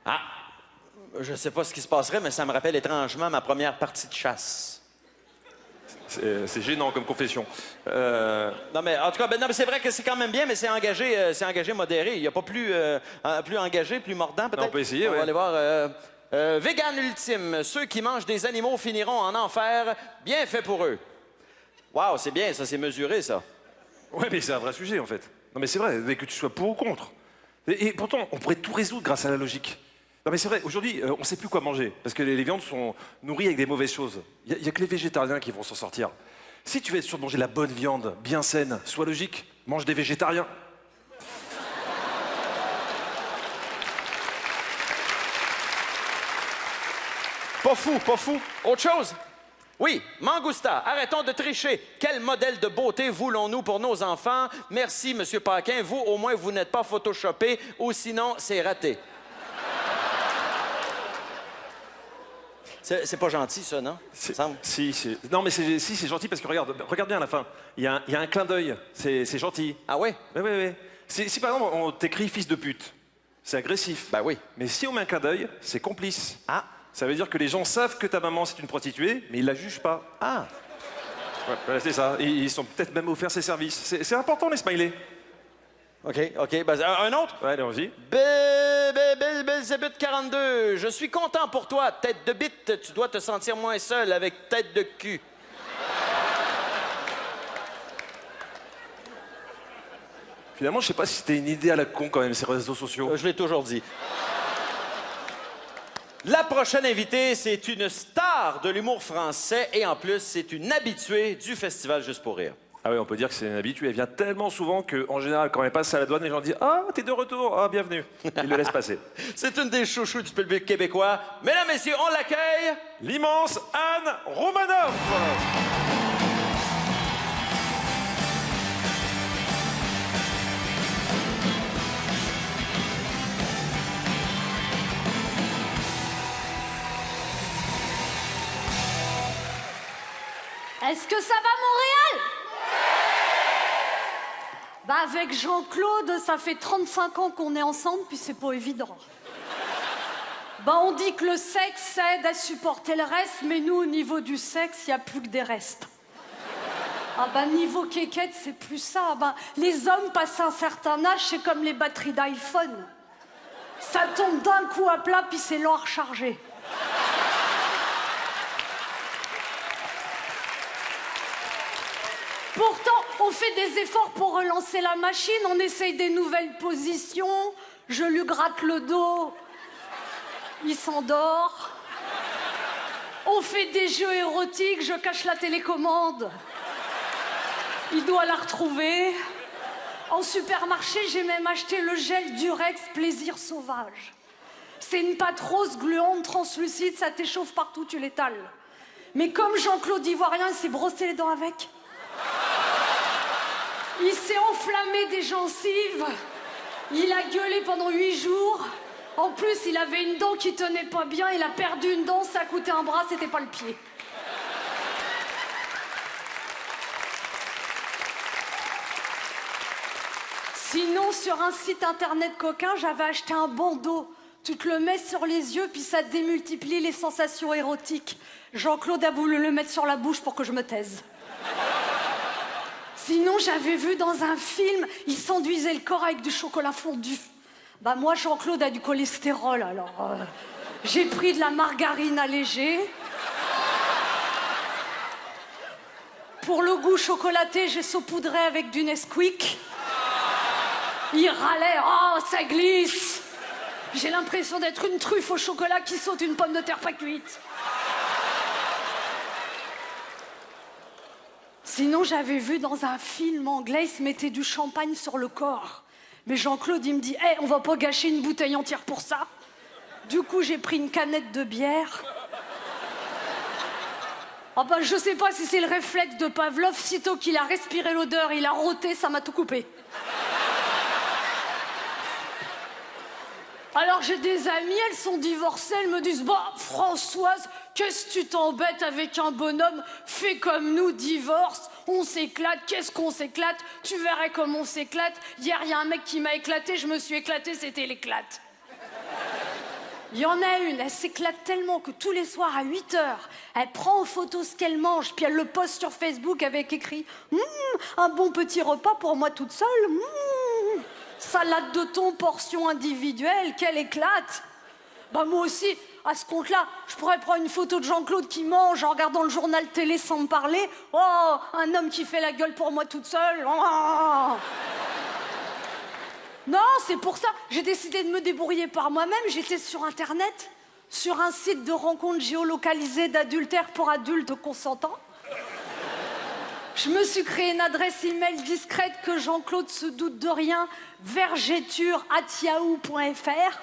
Ah! Je sais pas ce qui se passerait, mais ça me rappelle étrangement ma première partie de chasse. C'est gênant comme confession. Non, mais en tout cas, non, mais c'est vrai que c'est quand même bien, mais c'est engagé modéré. Il n'y a pas plus engagé, plus mordant, peut-être? On peut essayer, On va aller voir. Vegan ultime, ceux qui mangent des animaux finiront en enfer. Bien fait pour eux. Wow, c'est bien, ça, c'est mesuré, ça. Ouais, mais c'est un vrai sujet, en fait. Non, mais c'est vrai, que tu sois pour ou contre. Et pourtant, on pourrait tout résoudre grâce à la logique. Non mais c'est vrai, aujourd'hui, on ne sait plus quoi manger, parce que les viandes sont nourries avec des mauvaises choses. Il n'y a que les végétariens qui vont s'en sortir. Si tu veux être sûr de manger la bonne viande, bien saine, sois logique, mange des végétariens. Pas fou, pas fou. Autre chose? Oui, Mangousta, arrêtons de tricher. Quel modèle de beauté voulons-nous pour nos enfants? Merci, Monsieur Paquin. Vous, au moins, vous n'êtes pas photoshopé, ou sinon, c'est raté. C'est pas gentil, ça, non? Non, mais c'est gentil parce que regarde bien à la fin. Il y a un clin d'œil. C'est gentil. Ah ouais? Oui. Si par exemple, on t'écrit fils de pute, c'est agressif. Bah oui. Mais si on met un clin d'œil, c'est complice. Ah. Ça veut dire que les gens savent que ta maman, c'est une prostituée, mais ils la jugent pas. Ah. Ouais, c'est ça. Ils sont peut-être même offert ses services. C'est important, les smileys. OK. Ben, un autre? Ouais, allons-y. Belzébuth42, je suis content pour toi, tête de bite. Tu dois te sentir moins seul avec tête de cul. Finalement, je sais pas si c'était une idée à la con quand même, ces réseaux sociaux. Je l'ai toujours dit. La prochaine invitée, c'est une star de l'humour français et en plus, c'est une habituée du festival Juste pour rire. Ah oui, on peut dire que c'est une habitude. Elle vient tellement souvent qu'en général, quand elle passe à la douane, les gens disent « Ah, t'es de retour, ah, bienvenue ». Ils le laissent passer. C'est une des chouchous du public québécois. Mesdames, messieurs, on l'accueille, l'immense Anne Romanoff. Est-ce que ça va, Montréal? Bah, avec Jean-Claude, ça fait 35 ans qu'on est ensemble, puis c'est pas évident. Bah, on dit que le sexe aide à supporter le reste, mais nous, au niveau du sexe, il n'y a plus que des restes. Ah bah, niveau kékette, c'est plus ça. Bah, les hommes passent un certain âge, c'est comme les batteries d'iPhone. Ça tombe d'un coup à plat, puis c'est lent à recharger. Pourtant, on fait des efforts pour relancer la machine, on essaye des nouvelles positions, je lui gratte le dos, il s'endort. On fait des jeux érotiques, je cache la télécommande, il doit la retrouver. En supermarché, j'ai même acheté le gel Durex Plaisir Sauvage. C'est une pâte rose gluante, translucide, ça t'échauffe partout, tu l'étales. Mais comme Jean-Claude Ivoirien, il s'est brossé les dents avec. Il s'est enflammé des gencives. Il a gueulé pendant 8 jours. En plus, il avait une dent qui tenait pas bien. Il a perdu une dent, ça a coûté un bras, c'était pas le pied. Sinon, sur un site internet coquin, j'avais acheté un bandeau. Tu te le mets sur les yeux, puis ça démultiplie les sensations érotiques. Jean-Claude a voulu le mettre sur la bouche pour que je me taise. Sinon, j'avais vu dans un film, il s'enduisait le corps avec du chocolat fondu. Bah moi, Jean-Claude a du cholestérol, alors j'ai pris de la margarine allégée. Pour le goût chocolaté, j'ai saupoudré avec du Nesquik. Il râlait, oh, ça glisse. J'ai l'impression d'être une truffe au chocolat qui saute une pomme de terre pas cuite. Sinon, j'avais vu dans un film anglais, il se mettait du champagne sur le corps. Mais Jean-Claude, il me dit, hey, on va pas gâcher une bouteille entière pour ça. Du coup, j'ai pris une canette de bière. Oh ben, je sais pas si c'est le réflexe de Pavlov, sitôt qu'il a respiré l'odeur, il a rôté, ça m'a tout coupé. Alors j'ai des amies, elles sont divorcées, elles me disent « Bah, Françoise, qu'est-ce que tu t'embêtes avec un bonhomme? Fais comme nous, divorce, on s'éclate, qu'est-ce qu'on s'éclate? Tu verrais comme on s'éclate. Hier, il y a un mec qui m'a éclaté, je me suis éclatée, c'était l'éclate. » Il y en a une, elle s'éclate tellement que tous les soirs à 8 h, elle prend en photo ce qu'elle mange, puis elle le poste sur Facebook avec écrit « un bon petit repas pour moi toute seule, salade de thon, portion individuelle, quelle éclate !» Bah moi aussi, à ce compte-là, je pourrais prendre une photo de Jean-Claude qui mange en regardant le journal télé sans me parler. Oh, un homme qui fait la gueule pour moi toute seule. Oh. Non, c'est pour ça, j'ai décidé de me débrouiller par moi-même. J'étais sur Internet, sur un site de rencontres géolocalisées d'adultère pour adultes consentants. Je me suis créé une adresse email discrète que Jean-Claude se doute de rien, vergeture@yahoo.fr.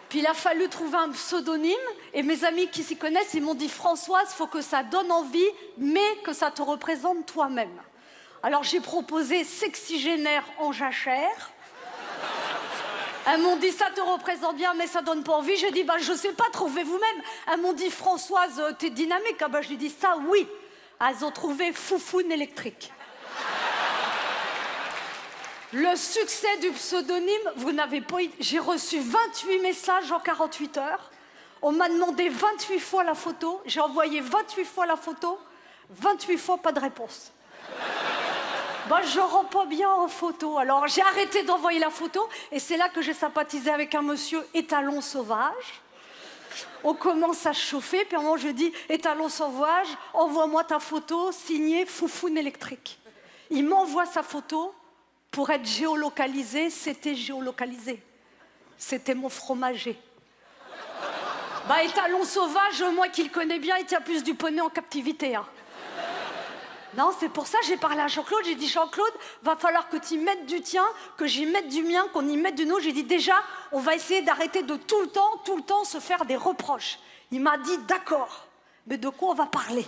Puis il a fallu trouver un pseudonyme, et mes amis qui s'y connaissent, ils m'ont dit « Françoise, faut que ça donne envie, mais que ça te représente toi-même. » Alors j'ai proposé sexygénaire en jachère. Elles m'ont dit « Ça te représente bien, mais ça donne pas envie. » J'ai dit « Bah je sais pas, trouvez vous-même. » Elles m'ont dit « Françoise, t'es dynamique. » Ah bah j'ai dit « Ça, oui. » Elles ont trouvé foufoune électrique. Le succès du pseudonyme, vous n'avez pas idée. J'ai reçu 28 messages en 48 heures. On m'a demandé 28 fois la photo. J'ai envoyé 28 fois la photo. 28 fois pas de réponse. Bah, je rends pas bien en photo. Alors, j'ai arrêté d'envoyer la photo et c'est là que j'ai sympathisé avec un monsieur étalon sauvage. On commence à se chauffer, puis à un moment, je dis « Étalon sauvage, envoie-moi ta photo signée Foufoune électrique. » Il m'envoie sa photo pour être géolocalisé, c'était géolocalisé. C'était mon fromager. Bah, étalon sauvage, moi qui le connais bien, il tient plus du poney en captivité. Hein. Non, c'est pour ça que j'ai parlé à Jean-Claude. J'ai dit, Jean-Claude, va falloir que tu y mettes du tien, que j'y mette du mien, qu'on y mette du nôtre. J'ai dit, déjà, on va essayer d'arrêter de tout le temps se faire des reproches. Il m'a dit, d'accord, mais de quoi on va parler?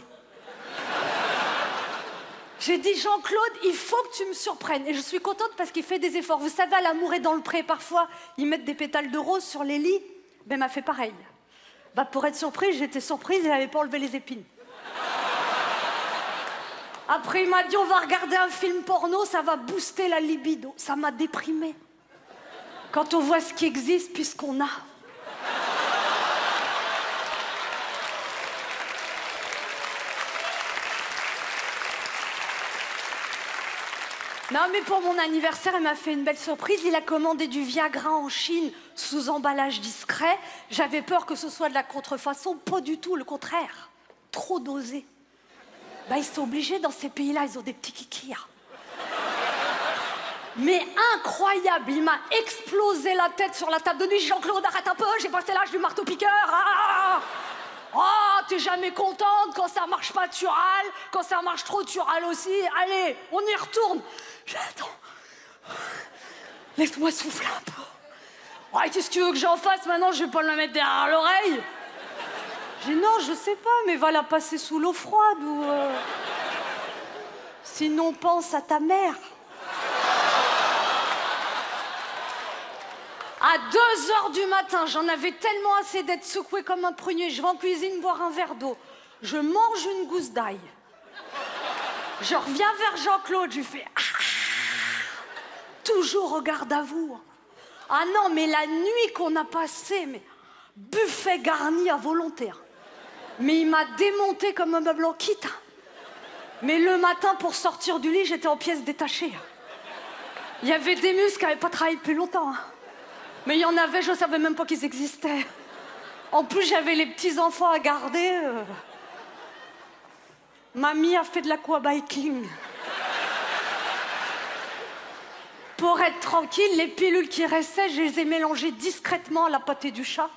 J'ai dit, Jean-Claude, il faut que tu me surprennes. Et je suis contente parce qu'il fait des efforts. Vous savez, à l'amour et dans le pré, parfois, ils mettent des pétales de rose sur les lits. Ben, il m'a fait pareil. Bah, pour être surprise, j'étais surprise, il n'avait pas enlevé les épines. Après, il m'a dit, on va regarder un film porno, ça va booster la libido. Ça m'a déprimée. Quand on voit ce qui existe, puis ce qu'on a. Non, mais pour mon anniversaire, il m'a fait une belle surprise. Il a commandé du Viagra en Chine sous emballage discret. J'avais peur que ce soit de la contrefaçon. Pas du tout, le contraire. Trop dosé. Bah, ils sont obligés, dans ces pays-là, ils ont des petits kikis. Mais incroyable, il m'a explosé la tête sur la table de nuit. Jean-Claude, arrête un peu, j'ai passé l'âge du marteau-piqueur. Oh, t'es jamais contente quand ça marche pas, tu râles. Quand ça marche trop, tu râles aussi. Allez, on y retourne. Attends. Laisse-moi souffler un peu. Ouais, qu'est-ce que tu veux que j'en fasse maintenant? Je vais pas la mettre derrière l'oreille. J'ai dit non, je sais pas, mais va la passer sous l'eau froide ou... Sinon, pense à ta mère. À 2h du matin, j'en avais tellement assez d'être secouée comme un prunier. Je vais en cuisine boire un verre d'eau. Je mange une gousse d'ail. Je reviens vers Jean-Claude, je lui fais... Toujours au garde à vous. Ah non, mais la nuit qu'on a passée, mais buffet garni à volonté. Mais il m'a démonté comme un meuble en kit. Mais le matin, pour sortir du lit, j'étais en pièces détachées. Il y avait des muscles qui n'avaient pas travaillé depuis longtemps. Mais il y en avait, je ne savais même pas qu'ils existaient. En plus, j'avais les petits-enfants à garder. Mamie a fait de l'aquabiking. Pour être tranquille, les pilules qui restaient, je les ai mélangées discrètement à la pâtée du chat.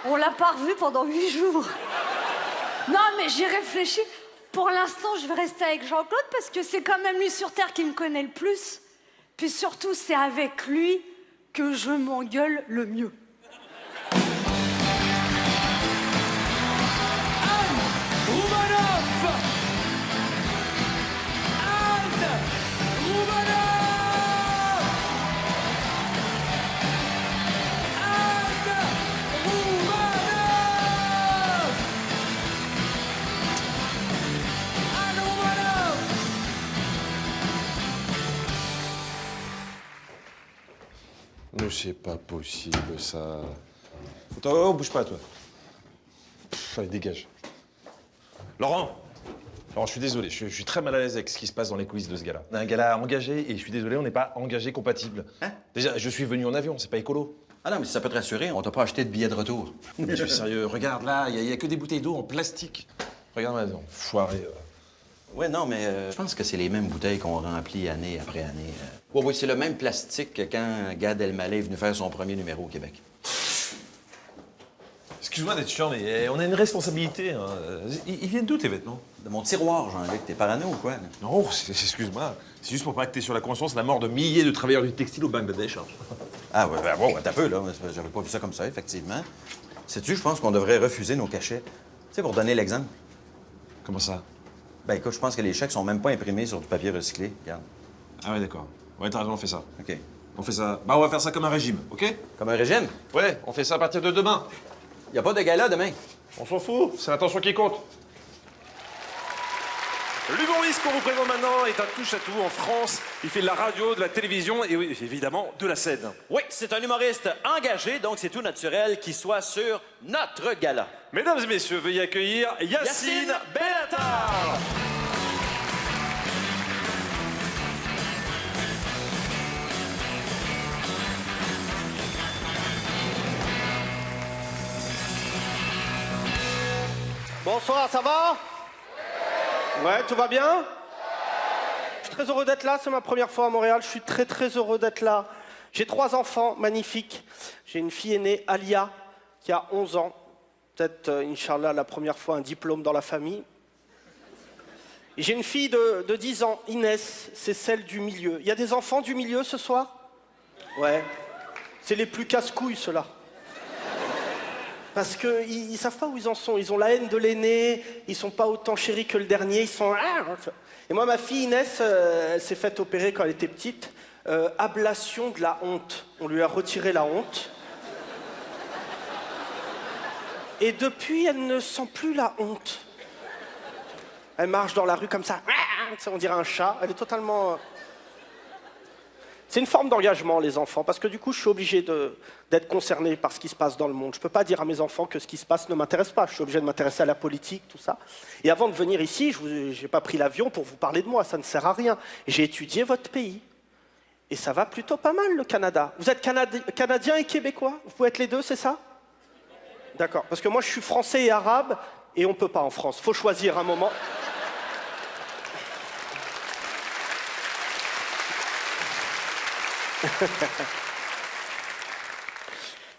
On l'a pas revu pendant 8 jours. Non, mais j'ai réfléchi. Pour l'instant, je vais rester avec Jean-Claude parce que c'est quand même lui sur Terre qui me connaît le plus. Puis surtout, c'est avec lui que je m'engueule le mieux. Mais c'est pas possible, ça. Attends, bouge pas, toi. Allez, dégage. Laurent, je suis désolé, je suis très mal à l'aise avec ce qui se passe dans les coulisses de ce gars-là. On a un gars-là engagé, et je suis désolé, on n'est pas engagé compatible. Hein? Déjà, je suis venu en avion, c'est pas écolo. Ah non, mais si ça peut te rassurer, on t'a pas acheté de billets de retour. Mais je suis sérieux, regarde là, il y a que des bouteilles d'eau en plastique. Regarde maintenant, foiré. Ouais, non, mais je pense que c'est les mêmes bouteilles qu'on remplit année après année. Oui, c'est le même plastique que quand Gad Elmaleh est venu faire son premier numéro au Québec. Excuse-moi d'être chiant, mais on a une responsabilité. Hein. Ils viennent d'où, tes vêtements? De mon tiroir, Jean-Luc. T'es parano ou quoi? Là? Non, excuse-moi. C'est juste pour pas acter sur la conscience la mort de milliers de travailleurs du textile au Bangladesh. Hein. Ah, ouais, bon, t'as peu, là. J'avais pas vu ça comme ça, effectivement. Sais-tu, je pense qu'on devrait refuser nos cachets. Tu sais, pour donner l'exemple. Comment ça? Ben, écoute, je pense que les chèques sont même pas imprimés sur du papier recyclé. Regarde. Ah ouais, d'accord. Ouais, t'as raison, on fait ça. OK. On fait ça. Bah, on va faire ça comme un régime, OK? Comme un régime? Ouais, on fait ça à partir de demain. Y a pas de gala demain. On s'en fout, c'est l'intention qui compte. L'humoriste qu'on vous présente maintenant est un touche-à-tout en France. Il fait de la radio, de la télévision et oui, évidemment de la scène. Oui, c'est un humoriste engagé, donc c'est tout naturel qu'il soit sur notre gala. Mesdames et messieurs, veuillez accueillir Yacine Bellatar. Bonsoir, ça va? Ouais, tout va bien? Je suis très heureux d'être là, c'est ma première fois à Montréal, je suis très heureux d'être là. J'ai 3 enfants magnifiques. J'ai une fille aînée, Alia, qui a 11 ans. Peut-être, Inch'Allah, la première fois un diplôme dans la famille. Et j'ai une fille de 10 ans, Inès, c'est celle du milieu. Il y a des enfants du milieu ce soir? Ouais. C'est les plus casse-couilles, ceux-là. Parce qu'ils ne savent pas où ils en sont. Ils ont la haine de l'aîné, ils sont pas autant chéris que le dernier, ils sont... Et moi, ma fille Inès, elle s'est faite opérer quand elle était petite. Ablation de la honte. On lui a retiré la honte. Et depuis, elle ne sent plus la honte. Elle marche dans la rue comme ça. On dirait un chat. Elle est totalement... C'est une forme d'engagement, les enfants, parce que du coup, je suis obligé d'être concerné par ce qui se passe dans le monde. Je ne peux pas dire à mes enfants que ce qui se passe ne m'intéresse pas. Je suis obligé de m'intéresser à la politique, tout ça. Et avant de venir ici, je n'ai pas pris l'avion pour vous parler de moi. Ça ne sert à rien. J'ai étudié votre pays. Et ça va plutôt pas mal, le Canada. Vous êtes Canadien et Québécois? Vous pouvez être les deux, c'est ça? D'accord. Parce que moi, je suis français et arabe, et on ne peut pas en France. Il faut choisir un moment.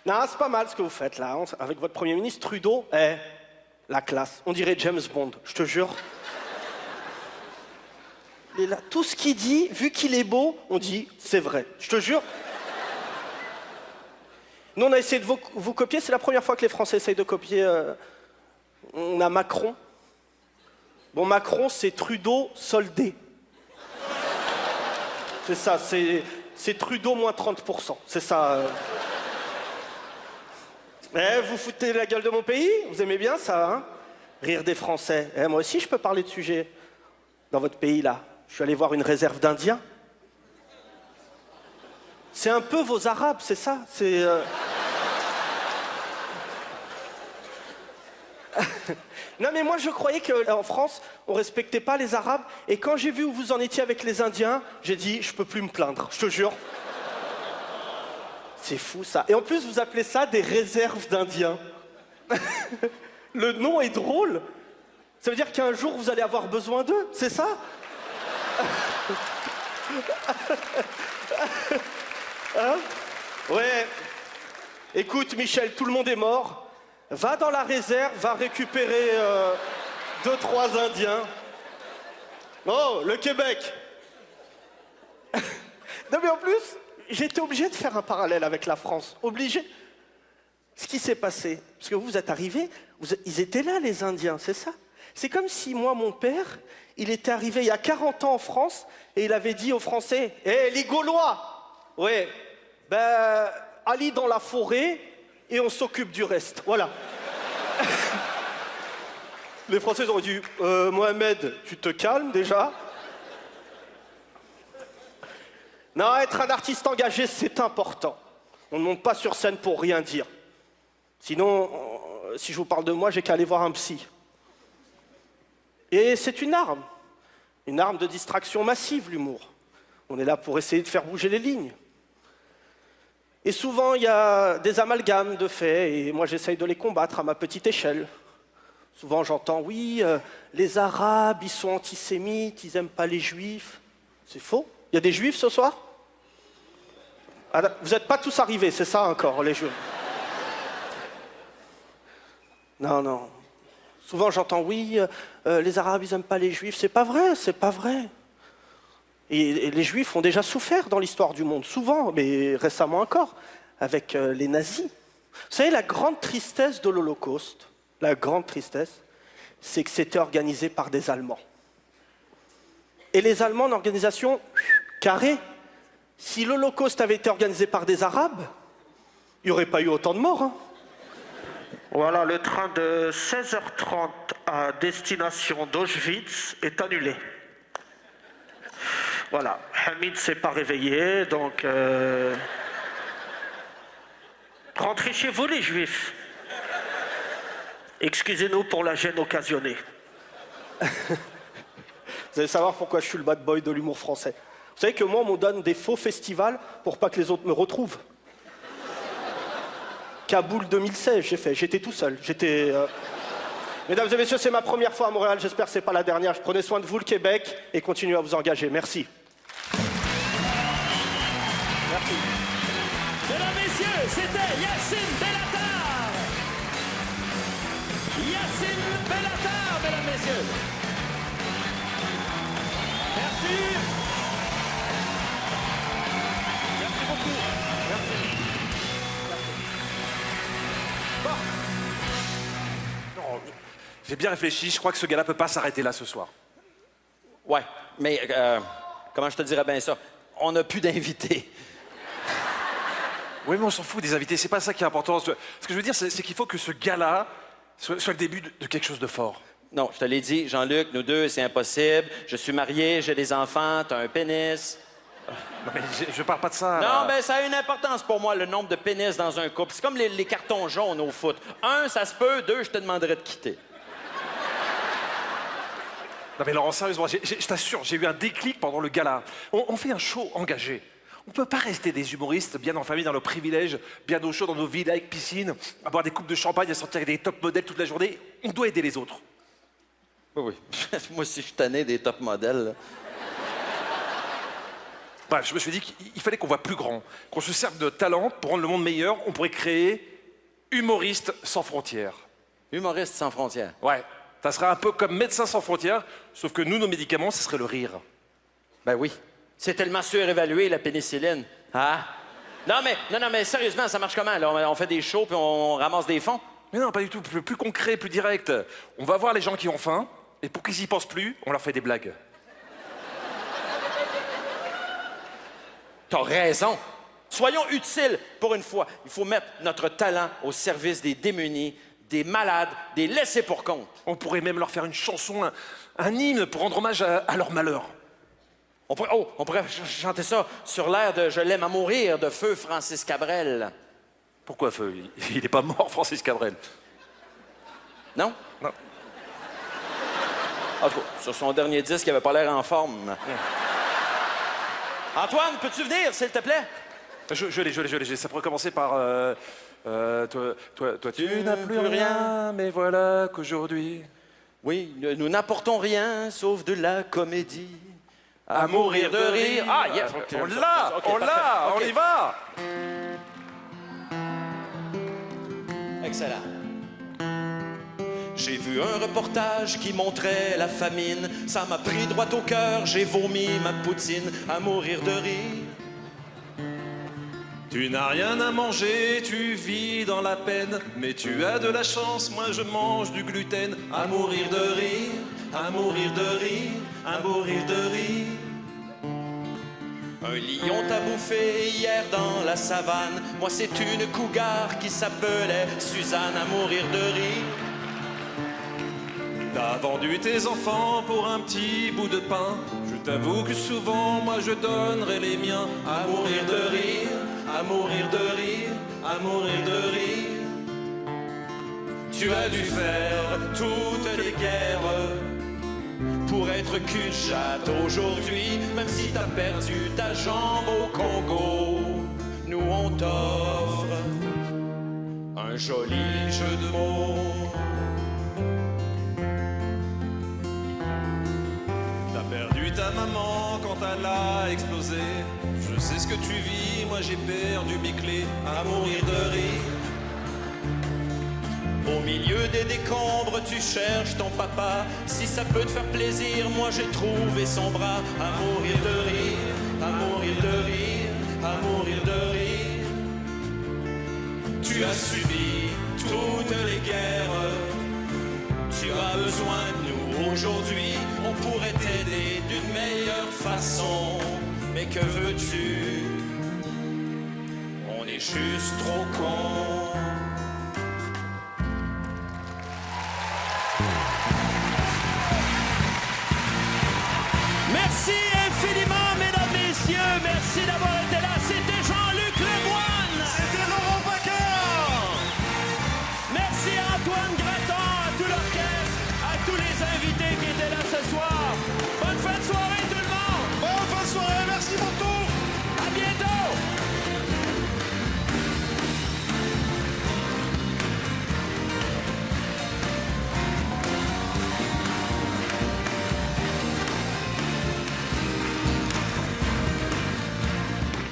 Non, c'est pas mal ce que vous faites là, avec votre Premier ministre Trudeau. La classe. On dirait James Bond, je te jure. Et là, tout ce qu'il dit, vu qu'il est beau, on dit c'est vrai. Je te jure. Nous, on a essayé de vous copier. C'est la première fois que les Français essayent de copier. On a Macron. Bon, Macron, c'est Trudeau soldé. C'est ça, c'est Trudeau moins 30%. C'est ça. Vous foutez la gueule de mon pays? Vous aimez bien ça, hein? Rire des Français. Moi aussi, je peux parler de sujets dans votre pays, là. Je suis allé voir une réserve d'Indiens. C'est un peu vos Arabes, c'est ça? C'est... Non, mais moi, je croyais qu'en France, on respectait pas les Arabes. Et quand j'ai vu où vous en étiez avec les Indiens, j'ai dit, je peux plus me plaindre, je te jure. C'est fou, ça. Et en plus, vous appelez ça des réserves d'Indiens. Le nom est drôle. Ça veut dire qu'un jour, vous allez avoir besoin d'eux, c'est ça? Hein? Ouais. Écoute, Michel, tout le monde est mort. Va dans la réserve, va récupérer 2-3 Indiens. Oh, le Québec. Non mais en plus, j'étais obligé de faire un parallèle avec la France. Obligé. Ce qui s'est passé, parce que vous êtes arrivés, ils étaient là les Indiens, c'est ça? C'est comme si moi, mon père, il était arrivé il y a 40 ans en France et il avait dit aux Français, « Hé, les Gaulois, ouais, ben, allez dans la forêt et on s'occupe du reste. » Voilà. Les Français auraient dit, Mohamed, tu te calmes déjà? Non, être un artiste engagé, c'est important. On ne monte pas sur scène pour rien dire. Sinon, si je vous parle de moi, j'ai qu'à aller voir un psy. Et c'est une arme de distraction massive, l'humour. On est là pour essayer de faire bouger les lignes. Et souvent, il y a des amalgames de faits, et moi, j'essaye de les combattre à ma petite échelle. Souvent, j'entends, oui, les Arabes, ils sont antisémites, ils n'aiment pas les Juifs. C'est faux. Il y a des Juifs ce soir? Ah, vous n'êtes pas tous arrivés, c'est ça encore, les Juifs? Non, non. Souvent, j'entends, oui, les Arabes, ils n'aiment pas les Juifs. C'est pas vrai, c'est pas vrai. Et les Juifs ont déjà souffert dans l'histoire du monde, souvent, mais récemment encore, avec les nazis. Vous savez, la grande tristesse de l'Holocauste, la grande tristesse, c'est que c'était organisé par des Allemands. Et les Allemands, en organisation carrée. Si l'Holocauste avait été organisé par des Arabes, il n'y aurait pas eu autant de morts, hein. Voilà, le train de 16h30 à destination d'Auschwitz est annulé. Voilà, Hamid ne s'est pas réveillé, donc... Rentrez chez vous, les Juifs. Excusez-nous pour la gêne occasionnée. Vous allez savoir pourquoi je suis le bad boy de l'humour français. Vous savez que moi, on me donne des faux festivals pour pas que les autres me retrouvent. Kaboul 2016, j'ai fait. J'étais tout seul. Mesdames et messieurs, c'est ma première fois à Montréal. J'espère que c'est pas la dernière. Prenez soin de vous, le Québec, et continuez à vous engager. Merci. Merci. c'était Yacine Bellatar. Yacine Bellatar, mesdames, messieurs. Merci. Merci beaucoup. Merci. Non, j'ai bien réfléchi, je crois que ce gars-là peut pas s'arrêter là ce soir. Ouais, mais comment je te dirais bien ça? On n'a plus d'invités. Oui, mais on s'en fout des invités, c'est pas ça qui est important. Ce que je veux dire, c'est qu'il faut que ce gars-là soit le début de quelque chose de fort. Non, je te l'ai dit, Jean-Luc, nous deux, c'est impossible. Je suis marié, j'ai des enfants, t'as un pénis. Non, mais je parle pas de ça. Non, ben ça a une importance pour moi, le nombre de pénis dans un couple. C'est comme les cartons jaunes au foot. 1, ça se peut. 2, je te demanderais de quitter. Non mais Laurent, sérieusement, je t'assure, j'ai eu un déclic pendant le gala. On fait un show engagé. On peut pas rester des humoristes bien en famille dans nos privilèges, bien au chaud dans nos villas avec piscine, à boire des coupes de champagne, à sortir avec des top modèles toute la journée. On doit aider les autres. Oui, oui. Moi aussi, je suis tanné des top modèles. Là. Bah, je me suis dit qu'il fallait qu'on voit plus grand, qu'on se serve de talent pour rendre le monde meilleur. On pourrait créer Humoristes sans frontières. Humoristes sans frontières? Ouais. Ça serait un peu comme Médecins sans frontières, sauf que nous, nos médicaments, ce serait le rire. Ben oui. C'est tellement surévalué, la pénicilline. Hein? Non, mais sérieusement, ça marche comment? Là? On fait des shows puis on ramasse des fonds? Mais non, pas du tout. Plus concret, plus direct. On va voir les gens qui ont faim, et pour qu'ils y pensent plus, on leur fait des blagues. T'as raison. Soyons utiles pour une fois. Il faut mettre notre talent au service des démunis, des malades, des laissés pour compte. On pourrait même leur faire une chanson, un hymne pour rendre hommage à leur malheur. On pourrait chanter ça sur l'air de « Je l'aime à mourir » de Feu Francis Cabrel. Pourquoi Feu? Il n'est pas mort, Francis Cabrel. Non? Non. En tout cas, sur son dernier disque, il avait pas l'air en forme. Antoine, peux-tu venir, s'il te plaît? Je l'ai. Ça pourrait commencer par... toi, tu n'as plus rien, mais voilà qu'aujourd'hui... Oui, nous n'apportons rien, sauf de la comédie. À mourir de rire. Ah, yes. On l'a, on y va. Excellent. J'ai vu un reportage qui montrait la famine. Ça m'a pris droit au cœur, j'ai vomi ma poutine. À mourir de rire. Tu n'as rien à manger, tu vis dans la peine, mais tu as de la chance, moi je mange du gluten. À mourir de rire, à mourir de rire, à mourir de rire. Un lion t'a bouffé hier dans la savane. Moi c'est une cougar qui s'appelait Suzanne. À mourir de rire. T'as vendu tes enfants pour un petit bout de pain. Je t'avoue que souvent moi je donnerais les miens. À mourir de rire, à mourir de rire, à mourir de rire. Tu as dû faire toutes les guerres pour être cul-de-jatte aujourd'hui, même si t'as perdu ta jambe au Congo. Nous on t'offre un joli jeu de mots. T'as perdu ta maman quand elle a explosé. Je sais ce que tu vis, moi j'ai perdu mes clés. À mourir de rire. Au milieu des décombres, tu cherches ton papa. Si ça peut te faire plaisir, moi j'ai trouvé son bras. À mourir de rire, à mourir de rire, à mourir de rire. Tu as subi toutes les guerres. Tu as besoin de nous aujourd'hui. On pourrait t'aider d'une meilleure façon. Mais que veux-tu? On est juste trop cons. Merci infiniment, mesdames, messieurs. Merci d'avoir été là. C'était Jean-Luc Lemoine. C'était Laurent Paquin. Merci à Antoine Graton, à tout l'orchestre, à tous les invités qui étaient là ce soir. Bonne fin de soirée.